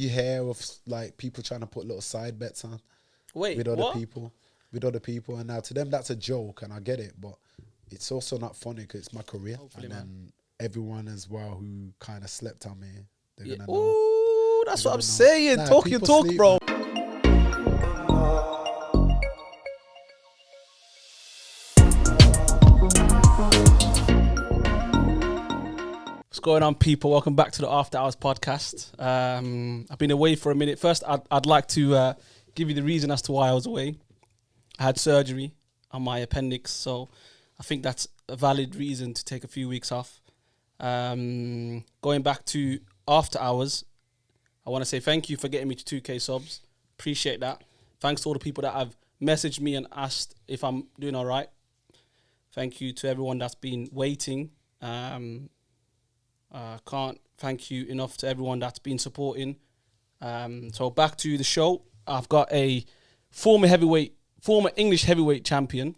you hear of like people trying to put little side bets on with other people, and now to them that's a joke, and I get it, but it's also not funny because it's my career. Hopefully, and man. then everyone as well who kind of slept on me, they're Yeah. gonna know. Ooh, that's They're what I'm gonna know. saying. Nah, Talk your people talk, sleep, bro. What's going on, people? Welcome back to the After Hours podcast. I've been away for a minute. First, I'd like to give you the reason as to why I was away. I had surgery on my appendix, so I think that's a valid reason to take a few weeks off. Going back to After Hours, I want to say thank you for getting me to 2K subs. Appreciate that. Thanks to all the people that have messaged me and asked if I'm doing all right. Thank you to everyone that's been waiting. Can't thank you enough to everyone that's been supporting. So back to the show. I've got a former English heavyweight champion.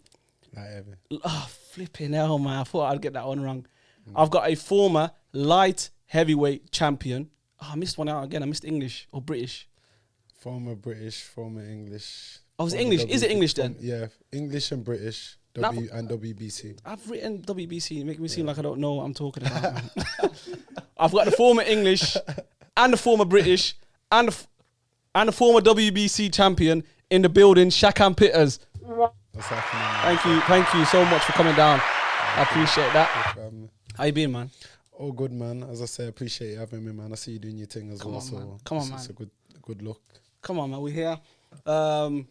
Oh, flipping hell, man. I thought I'd get that one wrong. I've got a former light heavyweight champion. Oh, I missed one out again. I missed English or British. Former British, former English. Oh, is it English? Is it English then? Yeah, English and British. And WBC. I've written WBC, making me seem like I don't know what I'm talking about. Man. I've got the former English and the former British and the former WBC champion in the building, Shakan Pitters. What's happening? Thank you so much for coming down. I appreciate that. How you been, man? Oh, good, man. As I say, I appreciate you having me, man. I see you doing your thing as well. Come on, man. It's a good look. Come on, man. We're here.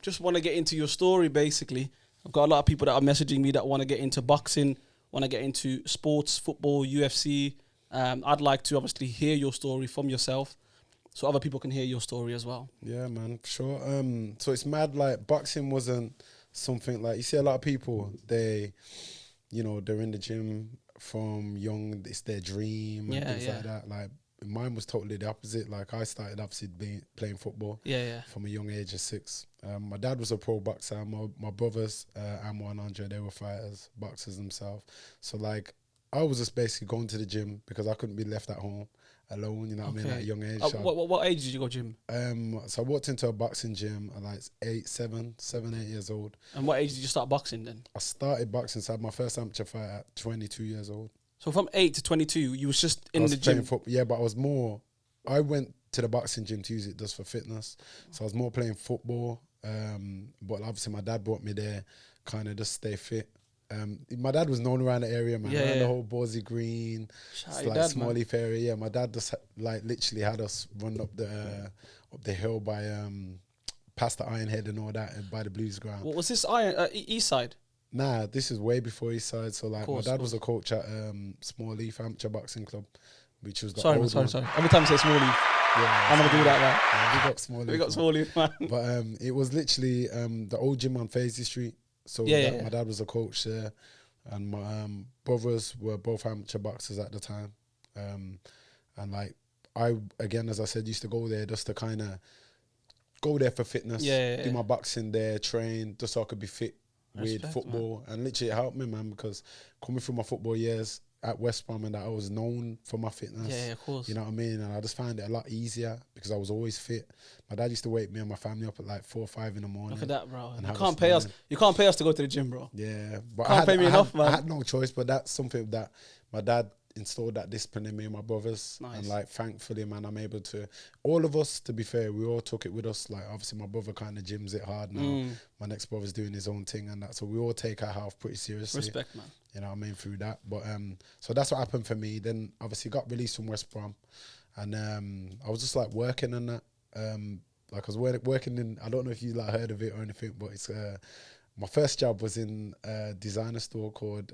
Just want to get into your story, basically. I've got a lot of people that are messaging me that want to get into boxing, want to get into sports, football, UFC. I'd like to obviously hear your story from yourself so other people can hear your story as well. Yeah, man, sure. So it's mad, like, boxing wasn't something, like, you see a lot of people, they're in the gym from young, it's their dream and things like that. Like, mine was totally the opposite. Like, I started obviously playing football from a young age of 6. My dad was a pro boxer. My brothers, Amo and Andre, they were fighters, boxers themselves. So, like, I was just basically going to the gym because I couldn't be left at home alone, you know what I mean, at a young age. What age did you go gym? So I walked into a boxing gym at like 7, 8 years old. And what age did you start boxing then? I started boxing, so I had my first amateur fight at 22 years old. So from 8 to 22, you was just in the gym? Yeah, but I went to the boxing gym to use it just for fitness. So I was more playing football. But obviously my dad brought me there, kind of just stay fit. My dad was known around the area, man. Around the whole Borsey Green, Small Leaf area. Yeah, my dad just like literally had us run up the hill by past the Ironhead and all that, and by the Blues ground. What was this East Side? Nah, this is way before East Side. So like, my dad was a coach at Small Leaf Amateur Boxing Club, which was the sorry. Every time you say Small Leaf, I'm gonna do that, man. Yeah, we got Small Leaf. We got Small Leaf, man. But it was literally the old gym on Fazeley Street. So my dad was a coach there, and my brothers were both amateur boxers at the time. And like, I, again, as I said, used to go there just to kind of go there for fitness, do my boxing there, train, just so I could be fit with football. Man. And literally it helped me, man, because coming through my football years at West Brom and that, I was known for my fitness. Yeah, of course. You know what I mean? And I just found it a lot easier because I was always fit. My dad used to wake me and my family up at like 4 or 5 in the morning. Look at that, bro. You can't pay us. You can't pay us to go to the gym, bro. Yeah, but Can't pay me enough, man. I had no choice, but that's something that my dad installed, that discipline in me and my brothers. Nice. And like, thankfully, man, I'm able to, all of us, to be fair, we all took it with us. Like, obviously my brother kind of gyms it hard now. My next brother's doing his own thing and that. So we all take our health pretty seriously. Respect, man. You know what I mean, through that. But so that's what happened for me. Then obviously got released from West Brom, and I was just like working on that. Like, I was working in, I don't know if you like heard of it or anything, but it's my first job was in a designer store called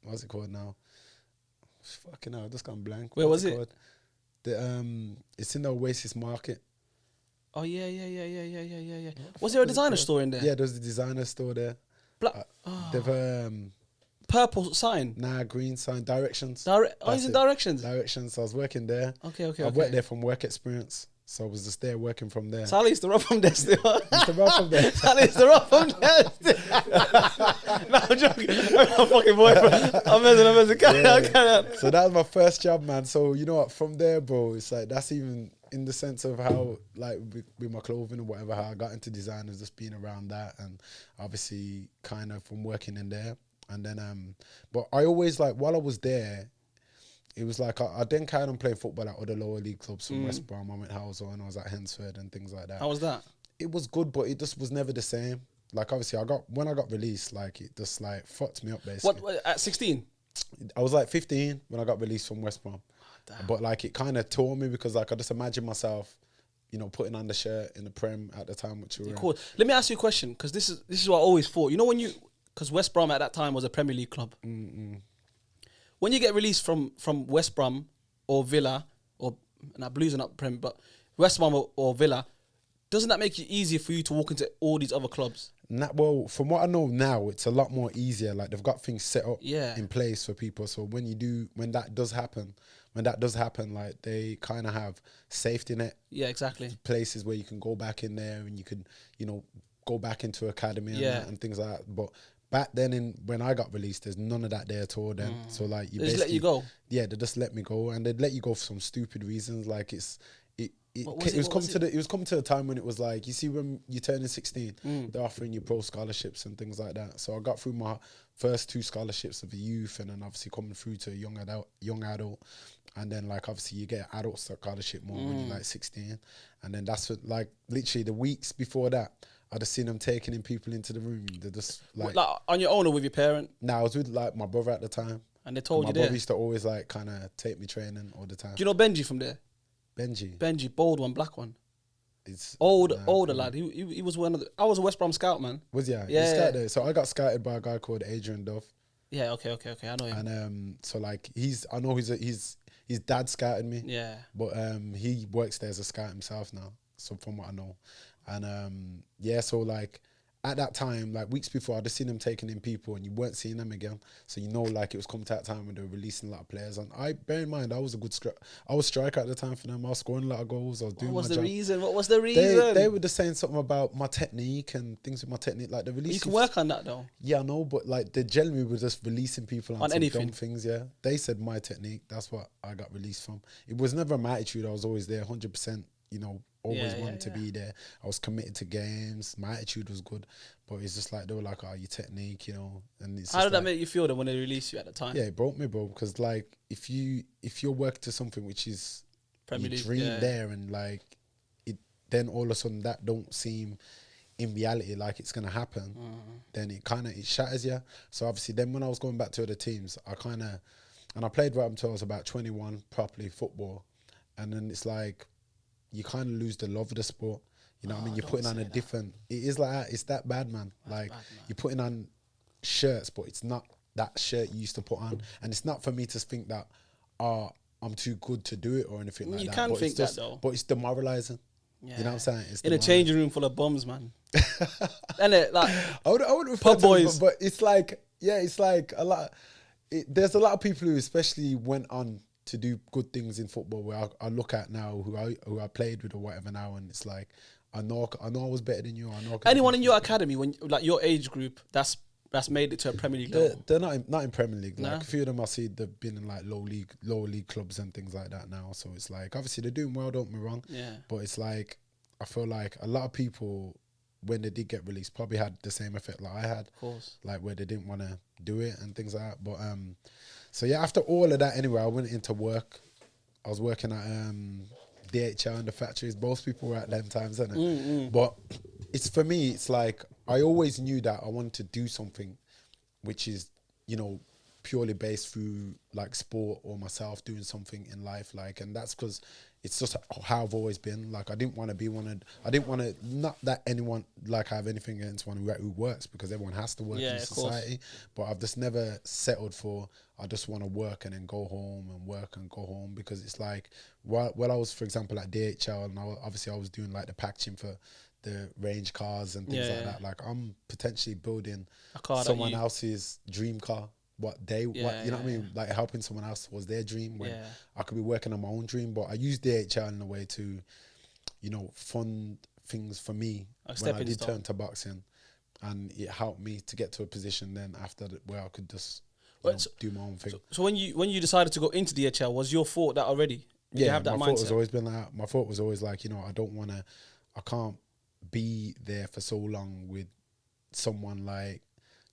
what's it called now? Fucking hell, I just gone blank. Where was it? Called? It's in the Oasis Market. Oh yeah. Was there a designer store in there? Yeah, there's a designer store there. They've purple sign. Nah, green sign. Directions. Is it Directions? Directions. So I was working there. Okay. I worked there from work experience. So I was just there working from there. Sally used to run from there still. Sally used to run from there still. No, I'm joking. I'm fucking boyfriend. I'm messing. Yeah. So that was my first job, man. So you know what? From there, bro, it's like, that's even, in the sense of how, like, with my clothing and whatever, how I got into design is just being around that, and obviously kind of from working in there. And then, but I always, like, while I was there, it was like I then carried on playing football at other lower league clubs from West Brom. I went Howsall and I was at Hensford and things like that. How was that? It was good, but it just was never the same. Like, obviously, when I got released, like, it just, like, fucked me up, basically. What, at 16? I was, like, 15 when I got released from West Brom. Damn. But, like, it kind of tore me because, like, I just imagine myself, you know, putting on the shirt in the Prem at the time, which we were Cool. Let me ask you a question, because this is what I always thought. You know, because West Brom at that time was a Premier League club. When you get released from West Brom or Villa, or now Blues are not Prem, but West Brom or Villa, doesn't that make it easier for you to walk into all these other clubs? Well, from what I know now, it's a lot more easier. Like, they've got things set up in place for people. So when that does happen, like, they kind of have safety net. Yeah, exactly. Places where you can go back in there and you can, you know, go back into academy and things like that. But back then, when I got released, there's none of that there at all then. So, like, they just let you go? Yeah, they just let me go. And they'd let you go for some stupid reasons. Like, it was coming to a time when it was like, you see, when you're turning 16, they're offering you pro scholarships and things like that. So I got through my first 2 scholarships of the youth, and then obviously coming through to a young adult, and then, like, obviously you get an adult scholarship more when you're like 16, and then that's what, like, literally the weeks before that, I just seen them taking in people into the room. They're just like on your own or with your parent? Nah, I was with, like, my brother at the time, and they told you my brother used to always, like, kind of take me training all the time. Do you know Benji from there? Benji, bold one, black one. It's older lad. He was one of I was a West Brom scout, man. Was yeah. There. So I got scouted by a guy called Adrian Dove. Yeah, okay. I know him. And so, like, I know his dad scouted me. Yeah. But he works there as a scout himself now. So from what I know. And so, like, at that time, like, weeks before, I'd just seen them taking in people and you weren't seeing them again. So, you know, like, it was come to that time when they were releasing a lot of players. And bear in mind, I was a good I was striker at the time for them. I was scoring a lot of goals. I was doing my job. What was the reason? They were just saying something about my technique and things with my technique. Like, the release. You can work on that, though. Yeah, I know, but, like, they generally were just releasing people on anything. dumb things, yeah. They said my technique. That's what I got released from. It was never my attitude. I was always there, 100%, you know, always wanted to be there. I was committed to games. My attitude was good. But it's just like, they were like, oh, your technique, you know. And it's how did that make you feel then when they released you at the time? Yeah, it broke me, bro. Because, like, if you're working to something which is Premier your League, dream there, and, like, then all of a sudden that don't seem in reality like it's gonna happen, then it shatters you. So obviously then when I was going back to other teams, I played right until I was about 21 properly football, and then it's like you kind of lose the love of the sport. You know what I mean? You're putting on different. It is like that. It's that bad, man. That's like bad, man. You're putting on shirts, but it's not that shirt you used to put on, and it's not for me to think that I'm too good to do it or anything like that. You can think that though, but it's demoralizing. Yeah. You know what I'm saying? It's in a changing room full of bums, man. And like I would refer pub boys, but it's like it's like a lot. There's a lot of people who especially went on to do good things in football where I look at now who I played with or whatever now, and it's like I know I was better than you. I know anyone in your academy when like your age group that's made it to a Premier League level. They're not in Premier League. Like a few of them I see they've been in like lower league clubs and things like that now. So it's like obviously they're doing well, don't get me wrong. Yeah. But it's like I feel like a lot of people when they did get released probably had the same effect like I had. Of course. Like where they didn't want to do it and things like that. But so yeah, after all of that anyway, I went into work. I was working at DHL in the factories. Most people were at them times, isn't it? But it's for me, it's like I always knew that I wanted to do something which is, you know, purely based through like sport or myself doing something in life. Like, and that's because it's just how I've always been. Like, I didn't want to be not that anyone, like I have anything against one who works, because everyone has to work in society. But I've just never settled for, I just want to work and then go home and work and go home, because it's like, while I was, for example, at DHL, and I was doing like the packaging for the range cars and things like that. Like, I'm potentially building someone else's dream car. You know what I mean? Like helping someone else was their dream when I could be working on my own dream. But I used DHL in a way to, you know, fund things for me when I did turn to boxing, and it helped me to get to a position then after that where I could just do my own thing. So when you decided to go into DHL, was your thought that already? Did you have that my mindset? thought has always been like, my thought was always like, I can't be there for so long with someone like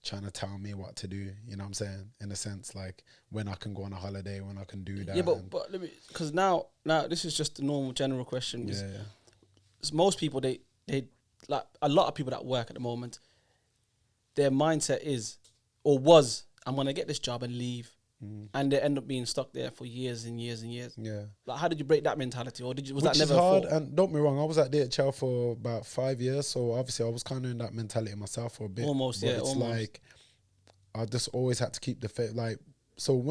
trying to tell me what to do. You know what I'm saying? In a sense, like when I can go on a holiday, when I can do that. Yeah, but let me, because now this is just a normal general question. Yeah. Most people they like a lot of people that work at the moment, their mindset is or was, I'm gonna get this job and leave. And they end up being stuck there for years and years and years. Yeah. Like, how did you break that mentality, or was Which that never is hard? thought? And don't get me wrong, I was at DHL for about 5 years, so obviously I was kind of in that mentality myself for a bit. Almost, but yeah, it's almost. like I just always had to keep the faith. Like, so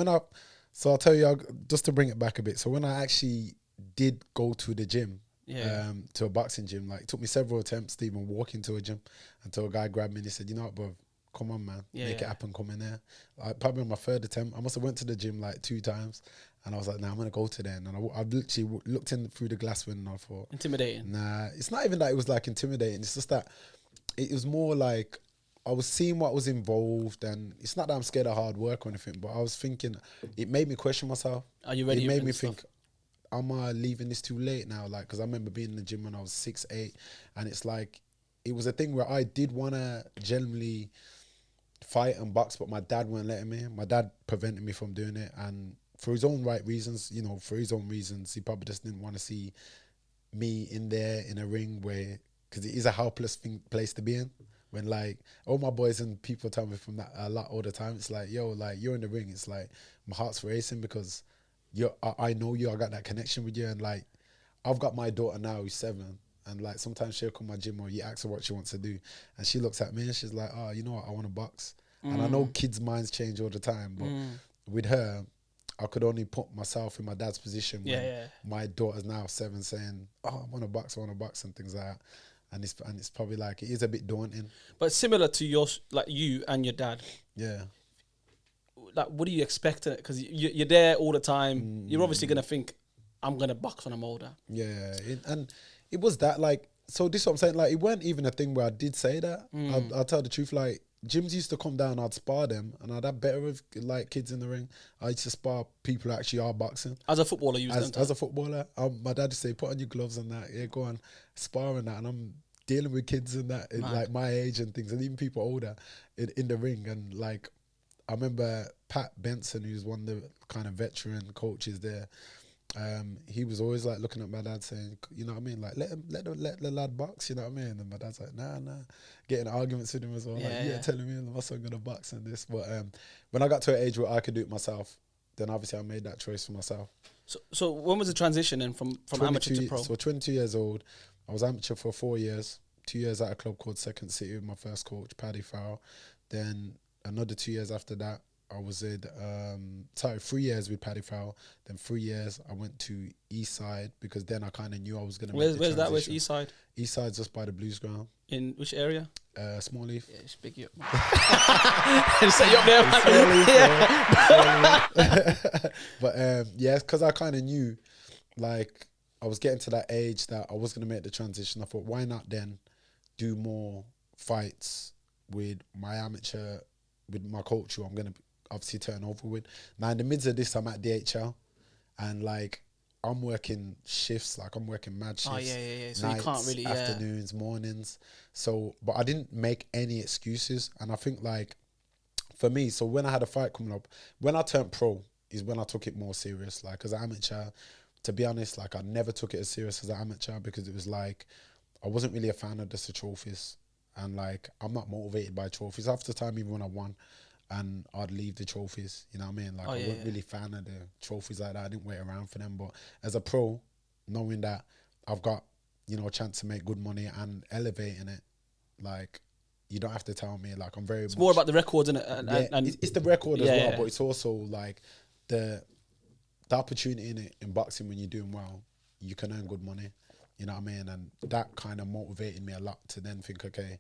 I'll tell you, just to bring it back a bit. So when I actually did go to the gym, to a boxing gym, like it took me several attempts to even walk into a gym until a guy grabbed me and he said, "You know what, bro? Come on, man, make it happen. Come in there." Like, probably on my third attempt, I must have went to the gym like 2 times, and I was like, "Nah, I'm gonna go to there." And I literally looked in through the glass window and I thought, intimidating. Nah, it's not even that it was like intimidating. It's just that it was more like I was seeing what was involved, and it's not that I'm scared of hard work or anything, but I was thinking it made me question myself. Are you ready? It made me think, am I leaving this too late now? Like, because I remember being in the gym when I was 6, 8, and it's like it was a thing where I did want to generally fight and box, but my dad weren't letting me. My dad prevented me from doing it, and for his own right reasons, he probably just didn't want to see me in there in a ring where, because it is a helpless place to be in. When like all my boys and people tell me from that a lot all the time, it's like, yo, like you're in the ring, it's like my heart's racing because I know you, I got that connection with you, and like I've got my daughter now who's 7, and like sometimes she'll come to my gym or you ask her what she wants to do, and she looks at me and she's like, oh, you know what, I want to box. And I know kids' minds change all the time, but with her, I could only put myself in my dad's position when my daughter's now 7 saying, oh, I want to box and things like that. And it's probably like, it is a bit daunting. But similar to you and your dad. Yeah. Like, what do you expect? Because you're there all the time. You're obviously going to think, I'm going to box when I'm older. Yeah. And it was that, like, so this is what I'm saying, like, it weren't even a thing where I did say that. I'll tell the truth, like, gyms used to come down, I'd spar them, and I'd have better with, like, kids in the ring. I used to spar people who actually are boxing. As a footballer, as a footballer, my dad would say, put on your gloves and that, go on, spar and that, and I'm dealing with kids and that, like, my age and things, and even people older in the ring, and, like, I remember Pat Benson, who's one of the kind of veteran coaches there, he was always like looking at my dad saying, you know what I mean, like let the lad box, you know what I mean, and my dad's like, nah, getting arguments with him as well, telling me my son gonna box and this, but when I got to an age where I could do it myself, then obviously I made that choice for myself. So when was the transition then from amateur to pro? So 22 years old, I was amateur for 4 years, 2 years at a club called Second City with my first coach, Paddy Farrell, then another 2 years after that, I was in 3 years with Paddy Farrell. Then 3 years I went to Eastside because then I kind of knew I was going to make the transition. Where's that? Where's Eastside? Eastside's just by the Blues ground. In which area? Small Leaf. Yeah, just pick you up. Set you up there, man. But yeah, because I kind of knew, like, I was getting to that age that I was going to make the transition. I thought, why not then do more fights with my amateur, with my coach who I'm going to obviously turn over with. Now in the midst of this, I'm at DHL, and like I'm working shifts, like I'm working mad shifts. Oh yeah. So nights, you can't really, afternoons, mornings. So, but I didn't make any excuses, and I think like for me, so when I had a fight coming up, when I turned pro is when I took it more serious. Like as an amateur, to be honest, like I never took it as serious as an amateur because it was like I wasn't really a fan of just the trophies. And like, I'm not motivated by trophies. Half the time, even when I won, and I'd leave the trophies, you know what I mean? Like, I wasn't really a fan of the trophies like that. I didn't wait around for them. But as a pro, knowing that I've got, a chance to make good money and elevating it, like, you don't have to tell me. Like, I'm very It's more about the records, isn't it? And it's the record as well, but it's also like the opportunity in boxing when you're doing well, you can earn good money. You know what I mean? And that kind of motivated me a lot to then think, okay,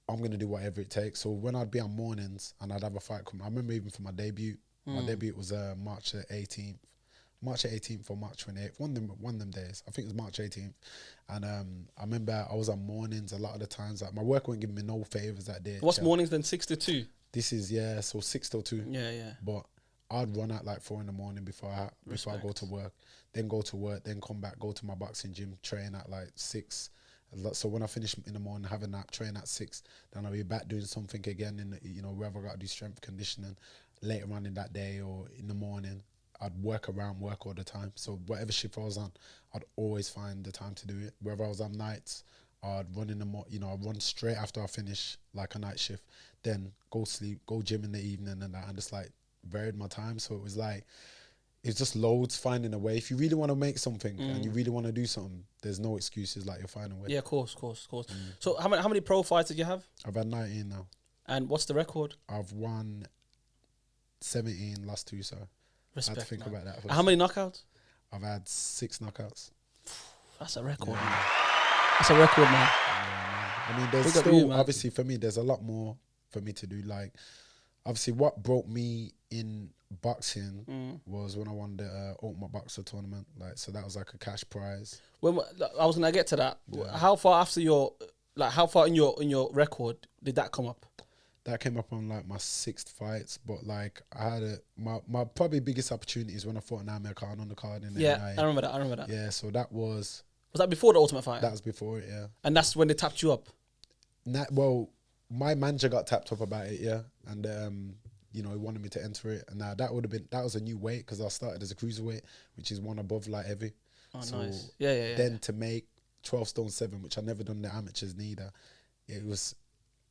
I'm going to do whatever it takes. So when I'd be on mornings and I'd have a fight come, I remember even for my debut, my debut was March 18th or March 28th, one of them days. I think it was March 18th. And I remember I was on mornings a lot of the times. Like my work wasn't giving me no favours that day. What's mornings then, 6 to 2? This is, so 6 till 2. Yeah. But I'd run at like 4 a.m. before I go to work, then come back, go to my boxing gym, train at like 6. So when I finish in the morning, have a nap, train at 6, then I'll be back doing something again in wherever I got to do strength conditioning later on in that day or in the morning. I'd work around work all the time. So whatever shift I was on, I'd always find the time to do it. Whether I was on nights, I'd run in the I'd run straight after I finish like a night shift, then go sleep, go gym in the evening and that, and just like varied my time. So it was like, it's just loads finding a way. If you really want to make something and you really want to do something, there's no excuses, like you'll find a way. Yeah, of course. So how many pro fights did you have? I've had 19 now. And what's the record? I've won 17 last 2, so Respect, I had to think about that. How many knockouts? I've had 6 knockouts. That's a record, man. That's a record, man. I mean, there's still, obviously, for me, there's a lot more for me to do. Like, obviously, what broke me in boxing was when I won the Ultimate Boxer tournament. Like, so that was like a cash prize. When I was gonna get to that, how far after how far in your record did that come up? That came up on like my 6th fights, but like I had my probably biggest opportunity is when I fought an Amir Khan on the card in the NIA. I remember that. Yeah, so that was that before the Ultimate Fight? That was before it, yeah. And that's when they tapped you up? Well, my manager got tapped up about it, yeah, and he wanted me to enter it, and now that was a new weight because I started as a cruiserweight, which is one above light heavy. Oh, so nice. Yeah. Then to make 12 stone 7, which I never done the amateurs neither, it was.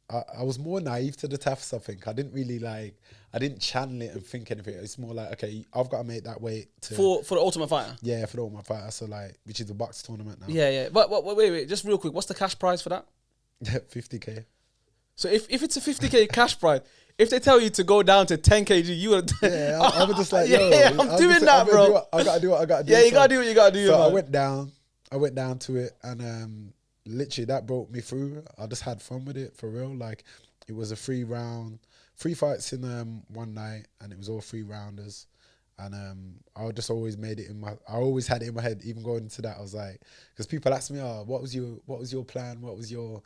I was more naive to the TAFs, I think. I didn't channel it and think anything. It's more like, okay, I've got to make that weight for the Ultimate Fighter. Yeah, for the Ultimate Fighter. So like, which is the box tournament now. Yeah. But wait, just real quick. What's the cash prize for that? 50k. So if it's a 50k cash prize, if they tell you to go down to 10 kg, you would. Yeah, I was just like, I'm doing that, bro. I gotta do what I gotta do. Yeah, you gotta do what you gotta do. So man. I went down to it, and literally that broke me through. I just had fun with it for real. Like, it was a 3 fights in one night, and it was all 3 rounders. And I just always I always had it in my head, even going into that. I was like, because people ask me, what was your plan? What was your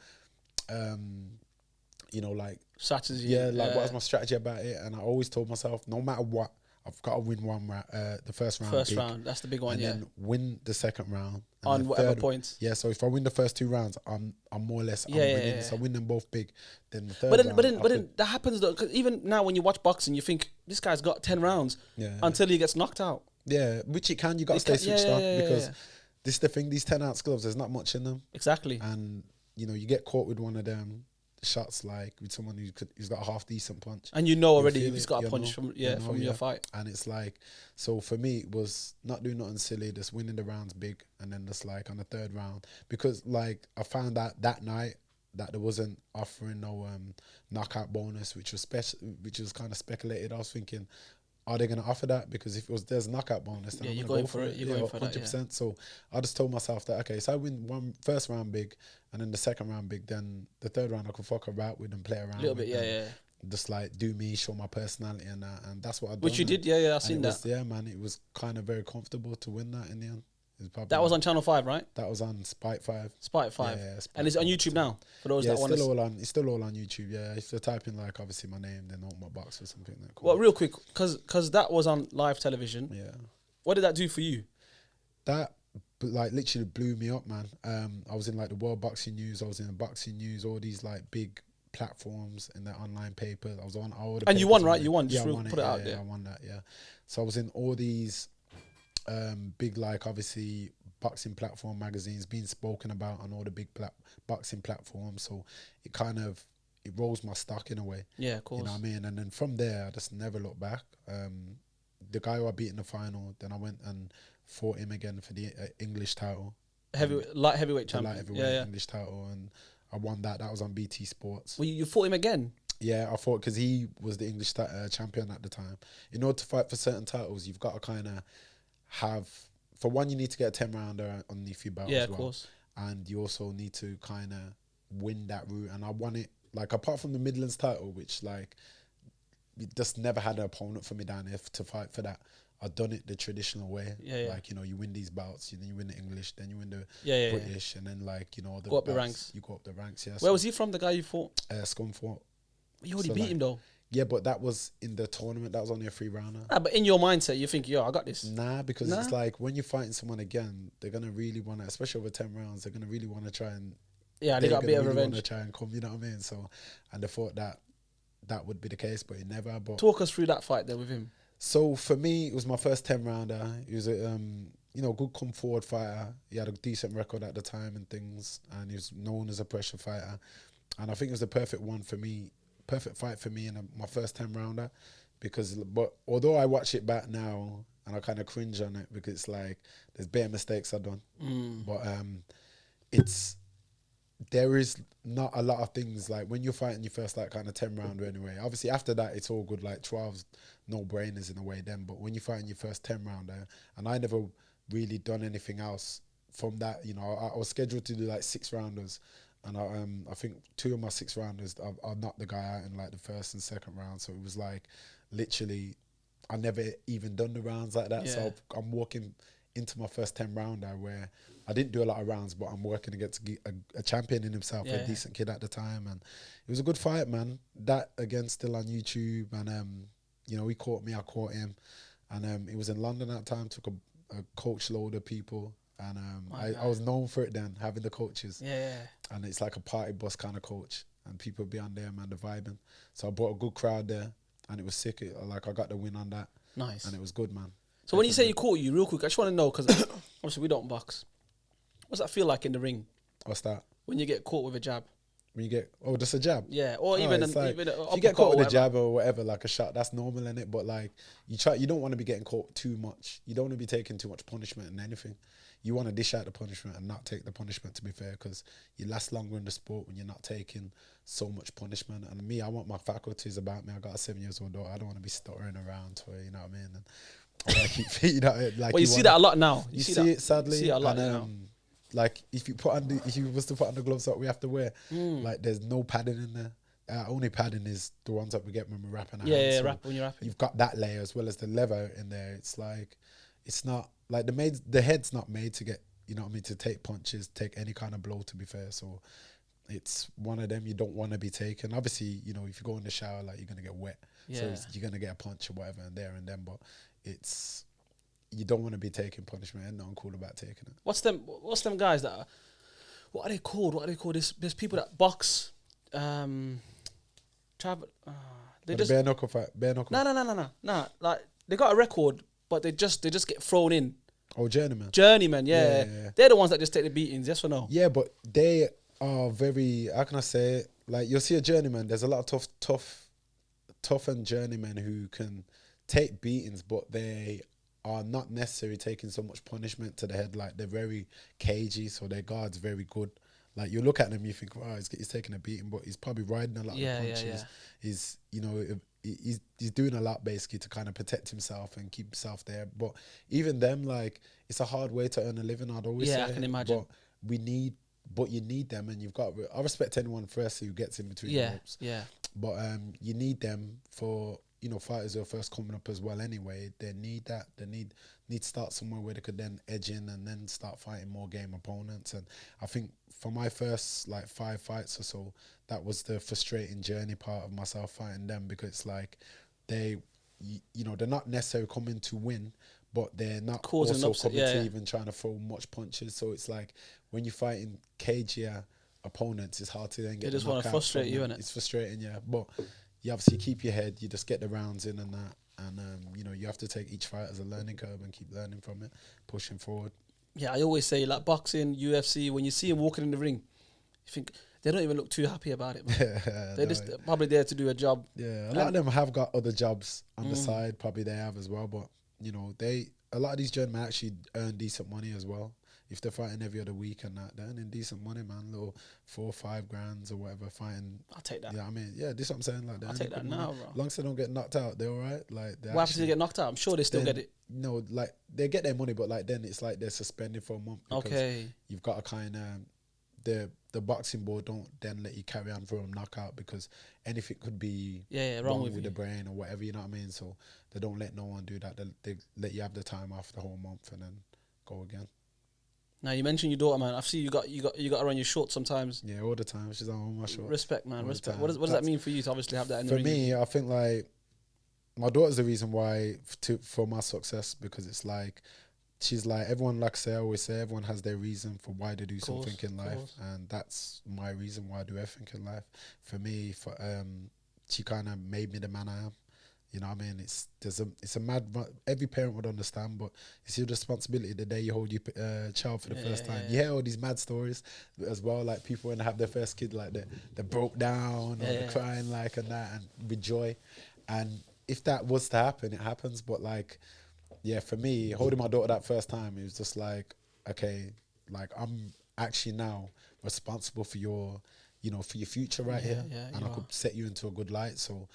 like strategy? Yeah, like what was my strategy about it? And I always told myself, no matter what, I've got to win the first round. First round, that's the big one, and then win the second round on whatever points. Yeah, so if I win the first 2 rounds, I'm more or less winning. So I win them both big. Then the third round, but then that happens though, because even now when you watch boxing, you think this guy's got 10 rounds until he gets knocked out. Yeah, which you got to stay switched on because this is the thing. These 10-ounce gloves, there's not much in them. Exactly. And you get caught with one of them shots, like with someone who's got a half decent punch, and already he's got a punch from your fight. And it's like, so for me it was not doing nothing silly, just winning the rounds big, and then just like on the 3rd round, because like I found out that night that there wasn't offering no knockout bonus, which was kind of speculated. I was thinking, are they going to offer that? Because if there's a knockout bonus, then I'm going to go for it. You're going for 100%. That, So I just told myself that, okay, so I win first round big, and then the second round big, then the 3rd round I could fuck about with and play around. A little bit, Just like do me, show my personality and that, and that's what I done. Which you did, I've seen that. Yeah, man, it was kind of very comfortable to win that in the end. That was on Channel 5, right? That was on Spike 5. Spike 5. Yeah, and it's on YouTube now for those that want to. It's still all on YouTube. Yeah, if you type in like obviously my name, then Ultimate Box or something like that. Well, real quick, because that was on live television. Yeah. What did that do for you? That like literally blew me up, man. I was in like the World Boxing News. I was in the Boxing News. All these like big platforms in the online papers. I was on all the. And you won, right? You won. Just I won put it out there. I won that. Yeah. So I was in all these big, like obviously boxing platform magazines, being spoken about on all the big boxing platforms. So it rose my stock in a way. Yeah, of course. You know what I mean? And then from there, I just never looked back. The guy who I beat in the final, then I went and fought him again for the English title. Light heavyweight champion. Light heavyweight English title, and I won that. That was on BT Sports. Well, you fought him again? Yeah, I fought because he was the English champion at the time. In order to fight for certain titles, you've got to kind of have, for one, you need to get a 10-rounder underneath your belt as well. Yeah, of course. And you also need to kind of win that route. And I won it, like, apart from the Midlands title, which, like, we just never had an opponent for me down there to fight for that. I've done it the traditional way. Yeah. Like, you win these bouts, then you win the English, then you win the British, and then, like, go up the ranks. You go up the ranks, yeah. Where was he from, the guy you fought? Scunthorpe. You already beat him, though. Yeah, but that was in the tournament. That was only a 3 rounder. Ah, but in your mindset, you think, yo, I got this. Nah, because Nah? it's like when you're fighting someone again, they're gonna really want to, especially over 10 rounds. They're gonna really want to try and Yeah, they got a bit of really want revenge. to try and come. You know what I mean? So, and they thought that that would be the case, but it never. But Talk us through that fight there with him. so for me, it was my first 10 rounder. He was a good come forward fighter. He had a decent record at the time and things, and he was known as a pressure fighter. And I think it was the perfect one for me, perfect fight for me in my first 10 rounder. But although I watch it back now and I kind of cringe on it because it's like there's bare mistakes I've done. But it's there is not a lot of things like when you're fighting your first like kind of 10 rounder anyway. Obviously after that it's all good, like 12's no brainers in a way then. But when you're fighting your first 10 rounder, and I never really done anything else from that, I was scheduled to do like 6 rounders. And I think 2 of my 6 rounders, I knocked the guy out in like the first and second round. So it was like literally, I never even done the rounds like that. Yeah. So I'm walking into my first 10 rounder where I didn't do a lot of rounds, but I'm working against a champion in himself, a decent kid at the time. And it was a good fight, man. That again, still on YouTube. And, he caught me, I caught him. And it was in London at the time, took a coach load of people. And I was known for it then, having the coaches. Yeah. And it's like a party bus kind of coach. And people be on there, man, the vibing. So I brought a good crowd there. And it was sick. I got the win on that. Nice. And it was good, man. So when you say he caught you, real quick, I just want to know, because obviously we don't box. What's that feel like in the ring? What's that? When you get caught with a jab. When you get, just a jab? Yeah, or even if you get caught with a jab or whatever, like a shot, that's normal in it. But like, you don't want to be getting caught too much. You don't want to be taking too much punishment and anything. You want to dish out the punishment and not take the punishment, to be fair, because you last longer in the sport when you're not taking so much punishment. And me, I want my faculties about me. I got a 7-year-old daughter. I don't want to be stuttering around to her, you know what I mean? And I want to keep, like. Well, you see that a lot now. You see it, sadly. You see it a lot now. Like if you was to put on the gloves that we have to wear, like there's no padding in there. Only padding is the ones that we get when we're rapping. Rap when you're rapping. You've got that layer as well as the leather in there. It's like, it's not like the head's not made to get, to take punches, take any kind of blow, to be fair. So it's one of them you don't want to be taking. Obviously, if you go in the shower, like you're gonna get wet, so you're gonna get a punch or whatever and there and then. But you don't want to be taking punishment, and nothing cool about taking it. What's them guys that are, what are they called? There's people that box, travel. They just bare knuckle fight. Bare knuckle. No. Like they got a record, but they just get thrown in. Oh, journeyman. Yeah. They're the ones that just take the beatings. Yes or no? Yeah, but they are very. How can I say it? Like you'll see a journeyman. There's a lot of tough and journeymen who can take beatings, but they are not necessarily taking so much punishment to the head. Like they're very cagey, so their guard's very good. Like you look at them, you think, oh, he's taking a beating, but he's probably riding a lot of punches. He's he's doing a lot basically to kind of protect himself and keep himself there. But even them, like it's a hard way to earn a living. I'd always say. I can imagine. But you need them, and you've got. I respect anyone first who gets in between the ropes. Yeah. But you need them for fighters who are first coming up as well. Anyway, they need that. They need to start somewhere where they could then edge in and then start fighting more game opponents. And I think for my first like 5 fights or so, that was the frustrating journey part of myself fighting them, because it's like they're not necessarily coming to win, but they're not causing also coming to even trying to throw much punches. So it's like when you're fighting cagier opponents, it's hard to then get. They just want to frustrate you, innit? It's frustrating, yeah. But you obviously keep your head. You just get the rounds in and that, and you have to take each fight as a learning curve and keep learning from it, pushing forward. Yeah, I always say like boxing, UFC. When you see them walking in the ring, you think they don't even look too happy about it. They're just probably there to do a job. Yeah, a lot of them have got other jobs on the side. Probably they have as well, but a lot of these journeymen actually earn decent money as well. If they're fighting every other week and that, they're earning decent money, man. Little 4 or 5 grand or whatever fighting. I'll take that. Yeah, this is what I'm saying. Like, I'll take that now, bro. As long as they don't get knocked out, they're all right. Like, what happens if they get knocked out? I'm sure they still get it. No, like they get their money, but like then it's like they're suspended for a month. Okay. You've got to kind of the boxing board don't then let you carry on for a knockout, because anything could be wrong with the brain or whatever. You know what I mean? So they don't let no one do that. They let you have the time off the whole month and then go again. Now you mentioned your daughter, man. I see you got her on your shorts sometimes. Yeah, all the time. She's on my shorts. Respect, man. All the Respect. time. What does that mean for you to obviously have that in the For ring? me, I think like my daughter's the reason why for my success, because it's like she's like everyone. Like I always say, everyone has their reason for why they do something in life, and that's my reason why I do everything in life. For me, she kind of made me the man I am. You know what I mean? It's a mad. Every parent would understand, but it's your responsibility the day you hold your child for the first time. You hear all these mad stories as well, like people when they have their first kid, like they broke down or they're crying like and that, and with joy. And if that was to happen, it happens. But like, yeah, for me, holding my daughter that first time, it was just like, okay, like I'm actually now responsible for your, for your future right here, and I could set you into a good light. So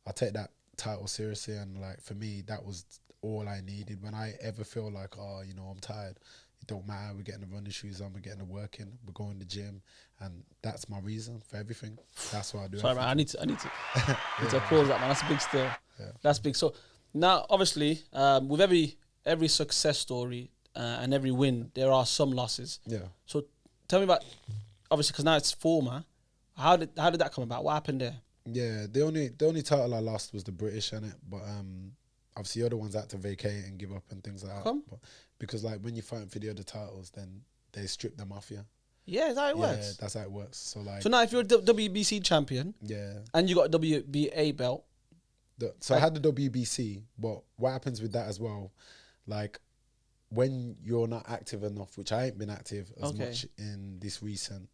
I take that title seriously, and like for me that was all I needed. When I ever feel like, oh, I'm tired, it don't matter, we're getting the running shoes on, we're getting the work in, we're going to the gym, and that's my reason for everything. That's what I do. Sorry, man, I need to pause that, man. That's big still. That's big. So now obviously with every success story and every win, there are some losses. So tell me about, obviously, because now it's former, how did that come about? What happened there? Yeah, the only title I lost was the British, innit? But obviously the other ones had to vacate and give up and things like that. But because like when you're fighting for the other titles, then they strip them off you. Yeah, that's how it works. Yeah, that's how it works. So like, so now if you're a WBC champion, and you got a WBA belt, so I had the WBC, but what happens with that as well, like when you're not active enough, which I ain't been active as much in this recent.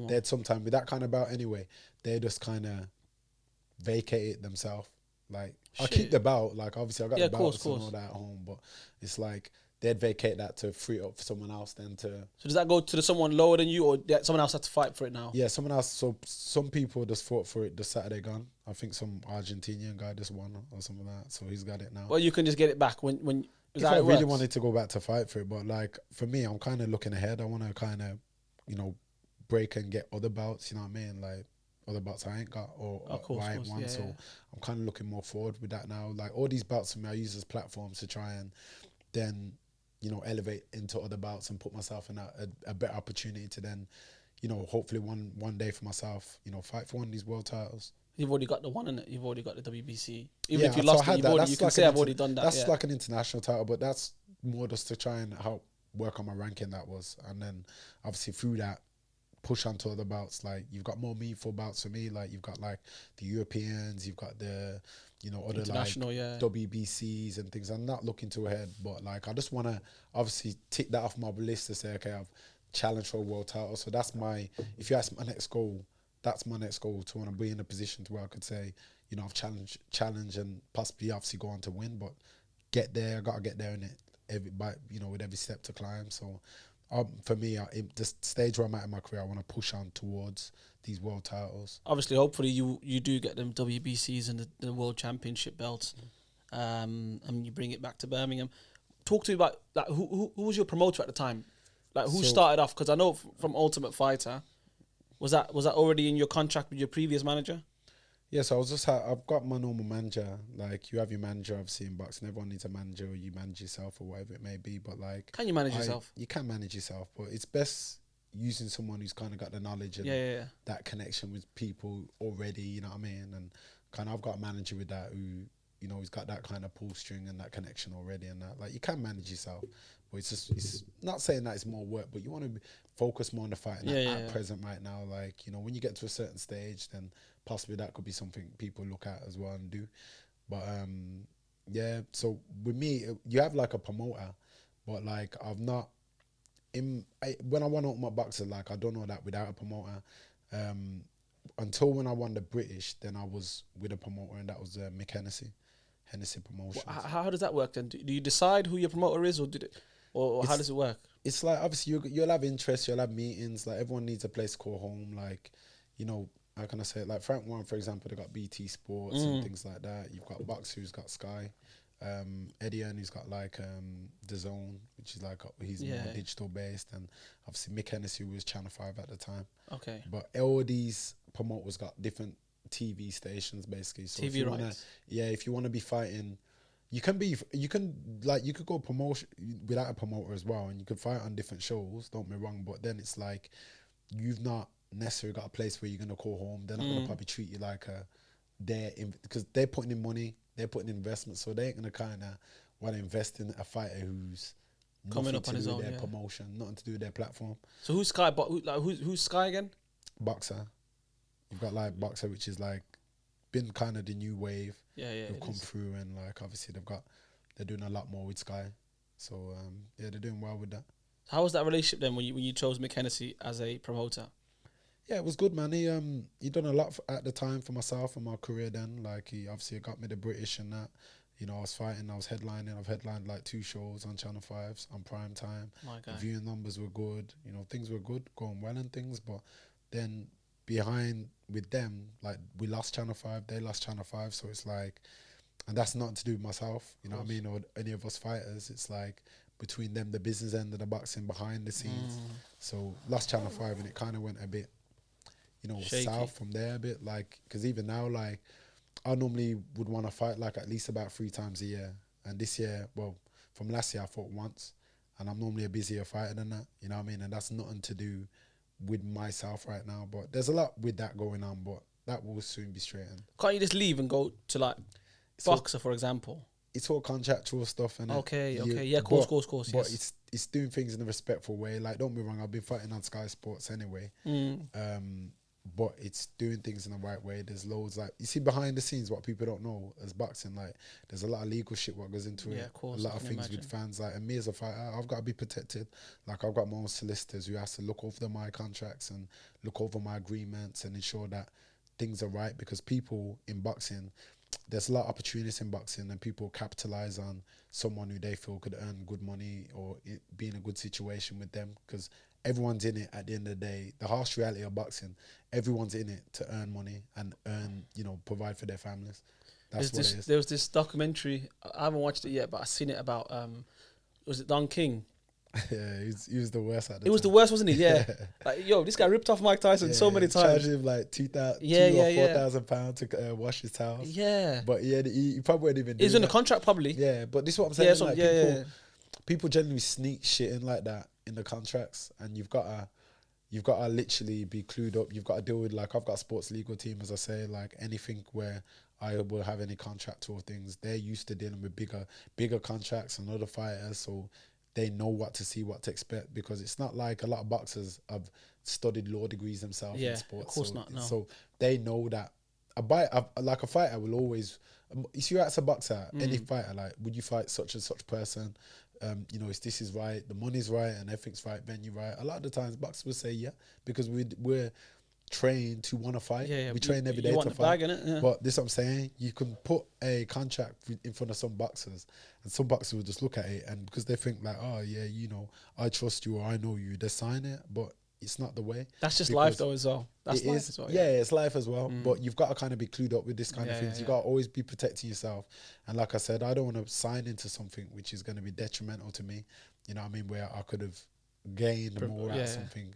They'd sometime with that kind of bout anyway, they just kind of vacate it themselves. Like I keep the belt, like obviously I got the belts and all that at home, but it's like they'd vacate that to free it up for someone else then to. So does that go to someone lower than you, or someone else had to fight for it now? Yeah, someone else. So some people just fought for it the Saturday gone. I think some Argentinian guy just won or something like that, so he's got it now. Well, you can just get it back when. If I really wanted to go back to fight for it, but like for me, I'm kind of looking ahead. I want to kind of, break and get other belts, you know what I mean? Like other belts I ain't got or I ain't won. So I'm kind of looking more forward with that now. Like all these belts for me, I use as platforms to try and then, elevate into other belts and put myself in a better opportunity to then, hopefully one day for myself, fight for one of these world titles. You've already got the one in it. You've already got the WBC. Even if you lost it, you can say I've already done that. That's like an international title, but that's more just to try and help work on my ranking, that was. And then obviously through that, push onto other bouts. Like you've got more meaningful bouts for me. Like you've got like the Europeans, you've got the other like WBCs and things. I'm not looking to ahead, but like I just want to obviously tick that off my list to say, okay, I've challenged for a world title. So that's if you ask my next goal, that's my next goal, to want to be in a position to where I could say, I've challenged and possibly obviously go on to win, but get there. I gotta get there in it with every step to climb. So. For me, the stage where I'm at in my career, I want to push on towards these world titles. Obviously, hopefully, you do get them WBCs and the World Championship belts, and you bring it back to Birmingham. Talk to me about like who was your promoter at the time? Like who started off? Because I know from Ultimate Fighter, was that already in your contract with your previous manager? Yeah, so I've got my normal manager. Like you have your manager, obviously in boxing, everyone needs a manager, or you manage yourself or whatever it may be. But like, can you manage yourself? You can manage yourself, but it's best using someone who's kind of got the knowledge and that connection with people already. You know what I mean? And kind of I've got a manager with that who he's got that kind of pull string and that connection already. And that like you can manage yourself, but it's not saying that it's more work, but you want to focus more on the fight at present right now. Like when you get to a certain stage, then possibly that could be something people look at as well and do. But so with me, you have like a promoter, but like I've not when I won Ultimate Boxer, like I don't know that without a promoter. Until when I won the British, then I was with a promoter, and that was Mick Hennessy Promotions. Well, how does that work then? Do you decide who your promoter is, or how does it work? It's like obviously you'll have interests, you'll have meetings. Like everyone needs a place to call home. Like how can I say it? Like Frank Warren, for example, they got BT Sports and things like that. You've got Box, who's got Sky. Eddie Earn, who's got like The Zone, which is like he's more digital based, and obviously Mick Hennessy, who was Channel 5 at the time. Okay. But all these promoters got different TV stations basically. So TV rights. If you want to be fighting, you can you could go promotion without a promoter as well, and you could fight on different shows. Don't get me wrong, but then it's like you've not necessarily got a place where you're gonna call home. They're not gonna probably treat you like because they're putting in money, they're putting in investment, so they ain't gonna kind of want to invest in a fighter who's Coming nothing up to on his do own, with their yeah. promotion, nothing to do with their platform. So who's Sky? But who's Sky again? Boxer, you've got like Boxer, which is like been kind of the new wave. Yeah, Who've come through, and like obviously they're doing a lot more with Sky, so yeah, they're doing well with that. How was that relationship then when you chose Mick Hennessy as a promoter? Yeah, it was good, man. He done a lot at the time for myself and my career then. Like he obviously got me the British and that. You know, I was fighting, I was headlining. I've headlined like 2 shows on Channel 5s on prime time. My The God. viewing numbers were good. You know, things were good, going well and things. But then behind with them, like we lost Channel 5, they lost Channel 5. So it's like, and that's nothing to do with myself, you know what I mean, or any of us fighters. It's like between them, the business end of the boxing behind the scenes. So lost Channel 5 and it kind of went a bit, you know, Shaky. south from there a bit. Like, because even now, like, I normally would want to fight like at least about 3 times a year. And this year, well, from last year I fought once. And I'm normally a busier fighter than that, you know what I mean? And that's nothing to do with myself right now. But there's a lot with that going on, but that will soon be straightened. Can't you just leave and go to like Boxer, for example? It's all contractual stuff, and Okay, yeah, course, But yes. it's doing things in a respectful way. Like, don't be wrong, I've been fighting on Sky Sports anyway. But it's doing things in the right way. There's loads, like, you see behind the scenes what people don't know as boxing. Like, there's a lot of legal shit what goes into it. Of course, a lot of things with fans. Like, and me as a fighter, I've got to be protected. Like, I've got my own solicitors who has to look over my contracts and look over my agreements and ensure that things are right, because people in boxing, there's a lot of opportunities in boxing, and people capitalize on someone who they feel could earn good money or be in a good situation with them, because everyone's in it at the end of the day. The harsh reality of boxing, everyone's in it to earn money and earn, you know, provide for their families. That's what it is. There was this documentary, I haven't watched it yet, but I've seen it about, was it Don King? Yeah, he was the worst at the It was the worst, wasn't he? Yeah. Like, yo, this guy ripped off Mike Tyson so many times. Charged him like £2,000 or £4,000 to wash his towels. Yeah. But yeah, he probably wouldn't even do He's in the that. contract probably. Yeah, but this is what I'm saying. Yeah, Like, people generally sneak shit in like that in the contracts, and you've got to literally be clued up. You've got to deal with, like, I've got a sports legal team, as I say, like anything where I will have any contractual things, they're used to dealing with bigger contracts and other fighters, so they know what to see, what to expect, because it's not like a lot of boxers have studied law degrees themselves in sports. Of course not, no. So they know that like a fighter will always, you see, as a boxer, any fighter, like, would you fight such and such person? You know, if this is right, the money's right, and everything's right, venue right. A lot of the times, boxers will say yeah, because we're trained to want to fight. We train every day to fight. But this is what I'm saying. You can put a contract in front of some boxers, and some boxers will just look at it, and because they think like, oh yeah, you know, I trust you or I know you, they sign it. But it's not the way. That's just life though as well. That's life as well. Yeah, it's life as well. But you've got to kind of be clued up with this kind of things. You've got to always be protecting yourself. And like I said, I don't want to sign into something which is going to be detrimental to me. You know what I mean? Where I could have gained more out of something.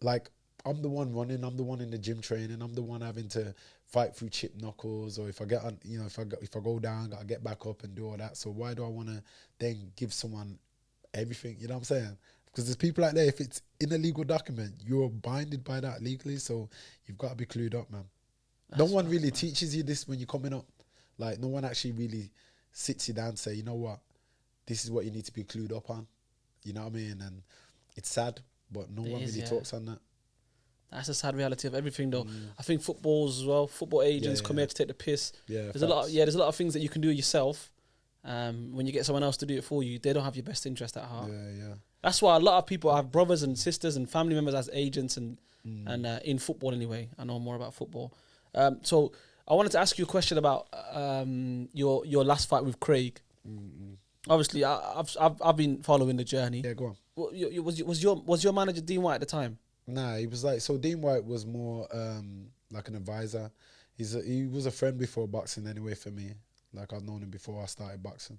Like, I'm the one running, I'm the one in the gym training, I'm the one having to fight through chip knuckles, or if I get on, you know, if I go down, gotta get back up and do all that. So why do I want to then give someone everything? You know what I'm saying? Because there's people out there, if it's in a legal document, you're binded by that legally, so you've got to be clued up, man. No one really teaches you this when you're coming up. Like, no one actually really sits you down and say, you know what, this is what you need to be clued up on. You know what I mean? And it's sad, but no one really talks on that. That's the sad reality of everything, though. I think footballs as well. Football agents come here to take the piss. There's a lot of things that you can do yourself. When you get someone else to do it for you, they don't have your best interest at heart. That's why a lot of people have brothers and sisters and family members as agents and in football anyway. I know more about football. So I wanted to ask you a question about your last fight with Craig. Obviously, I've been following the journey. Yeah, go on. Was your manager Dean White at the time? Nah, he was like, so Dean White was more like an advisor. He was a friend before boxing anyway for me. Like, I've known him before I started boxing.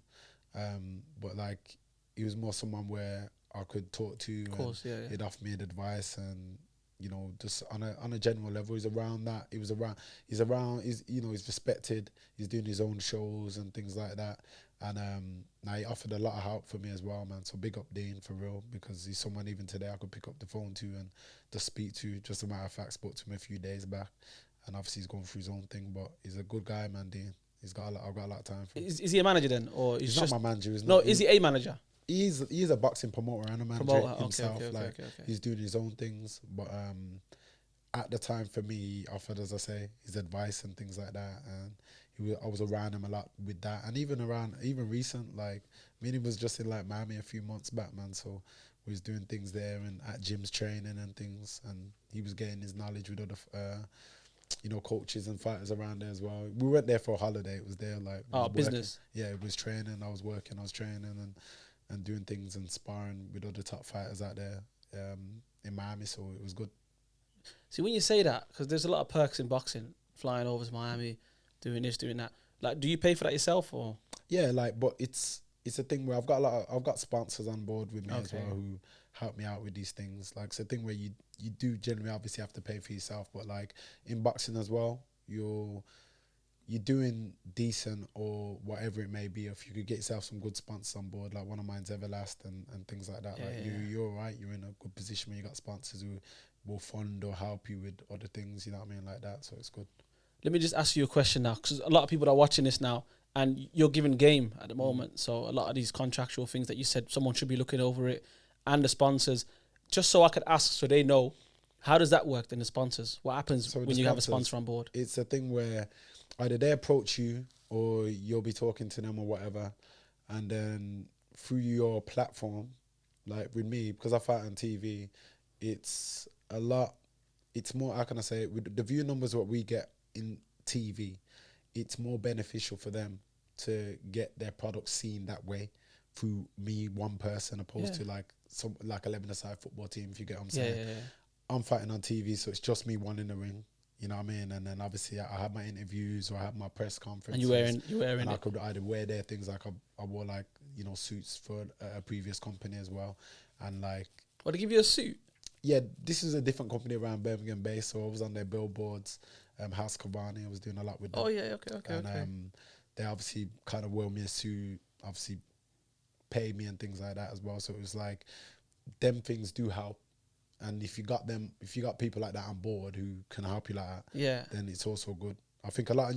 But like, he was more someone where I could talk to. Of course, he'd offer me advice, and you know, just on a general level, he's around that. He's you know, he's respected. He's doing his own shows and things like that. And now he offered a lot of help for me as well, man. So big up Dean for real, because he's someone even today I could pick up the phone to and just speak to. Just a matter of fact, spoke to him a few days back, and obviously he's going through his own thing, but he's a good guy, man. Dean, I've got a lot of time for him. Is he a manager then, or He's just not my manager. is he a manager? He's a boxing promoter and a manager himself. Okay. He's doing his own things, but at the time for me, he offered, as I say, his advice and things like that, and I was around him a lot with that, and even recent, like me and him was just in like Miami a few months back, man. So we was doing things there and at gyms training and things, and he was getting his knowledge with other coaches and fighters around there as well. We went there for a holiday. It was there like business. Yeah, it was training. I was working. I was training and doing things and sparring with other top fighters out there in Miami. So it was good. See, when you say that, because there's a lot of perks in boxing, flying over to Miami, doing this, doing that. Like, do you pay for that yourself, or? Yeah, like, but it's a thing where I've got sponsors on board with me as well who help me out with these things. Like, it's a thing where you do generally obviously have to pay for yourself, but like in boxing as well, you're doing decent or whatever it may be. If you could get yourself some good sponsors on board, like one of mine's Everlast and things like that, you're all right. You're in a good position when you got sponsors who will fund or help you with other things, you know what I mean, like that. So it's good. Let me just ask you a question now, because a lot of people are watching this now, and you're given game at the moment. So a lot of these contractual things that you said, someone should be looking over it, and the sponsors. Just so I could ask, so they know, how does that work? Then the sponsors, what happens when you have a sponsor on board? It's a thing where either they approach you or you'll be talking to them or whatever, and then through your platform, like with me, because I fight on TV, it's a lot. It's more, how can I say it, with the view numbers what we get in TV, it's more beneficial for them to get their product seen that way through me, one person, opposed to like 11-a-side football team, if you get what I'm saying. I'm fighting on TV, so it's just me one in the ring, you know what I mean? And then obviously I have my interviews or I have my press conferences. And you're wearing and it. I could either wear their things, like I wore like, suits for a previous company as well. And like... What, to give you a suit? Yeah, this is a different company around Birmingham based, so I was on their billboards. House Cavani, I was doing a lot with them. Oh yeah, okay. And they obviously kind of wore me a suit, obviously pay me and things like that as well. So it was like, them things do help. And if you got people like that on board who can help you like that, then it's also good. I think a lot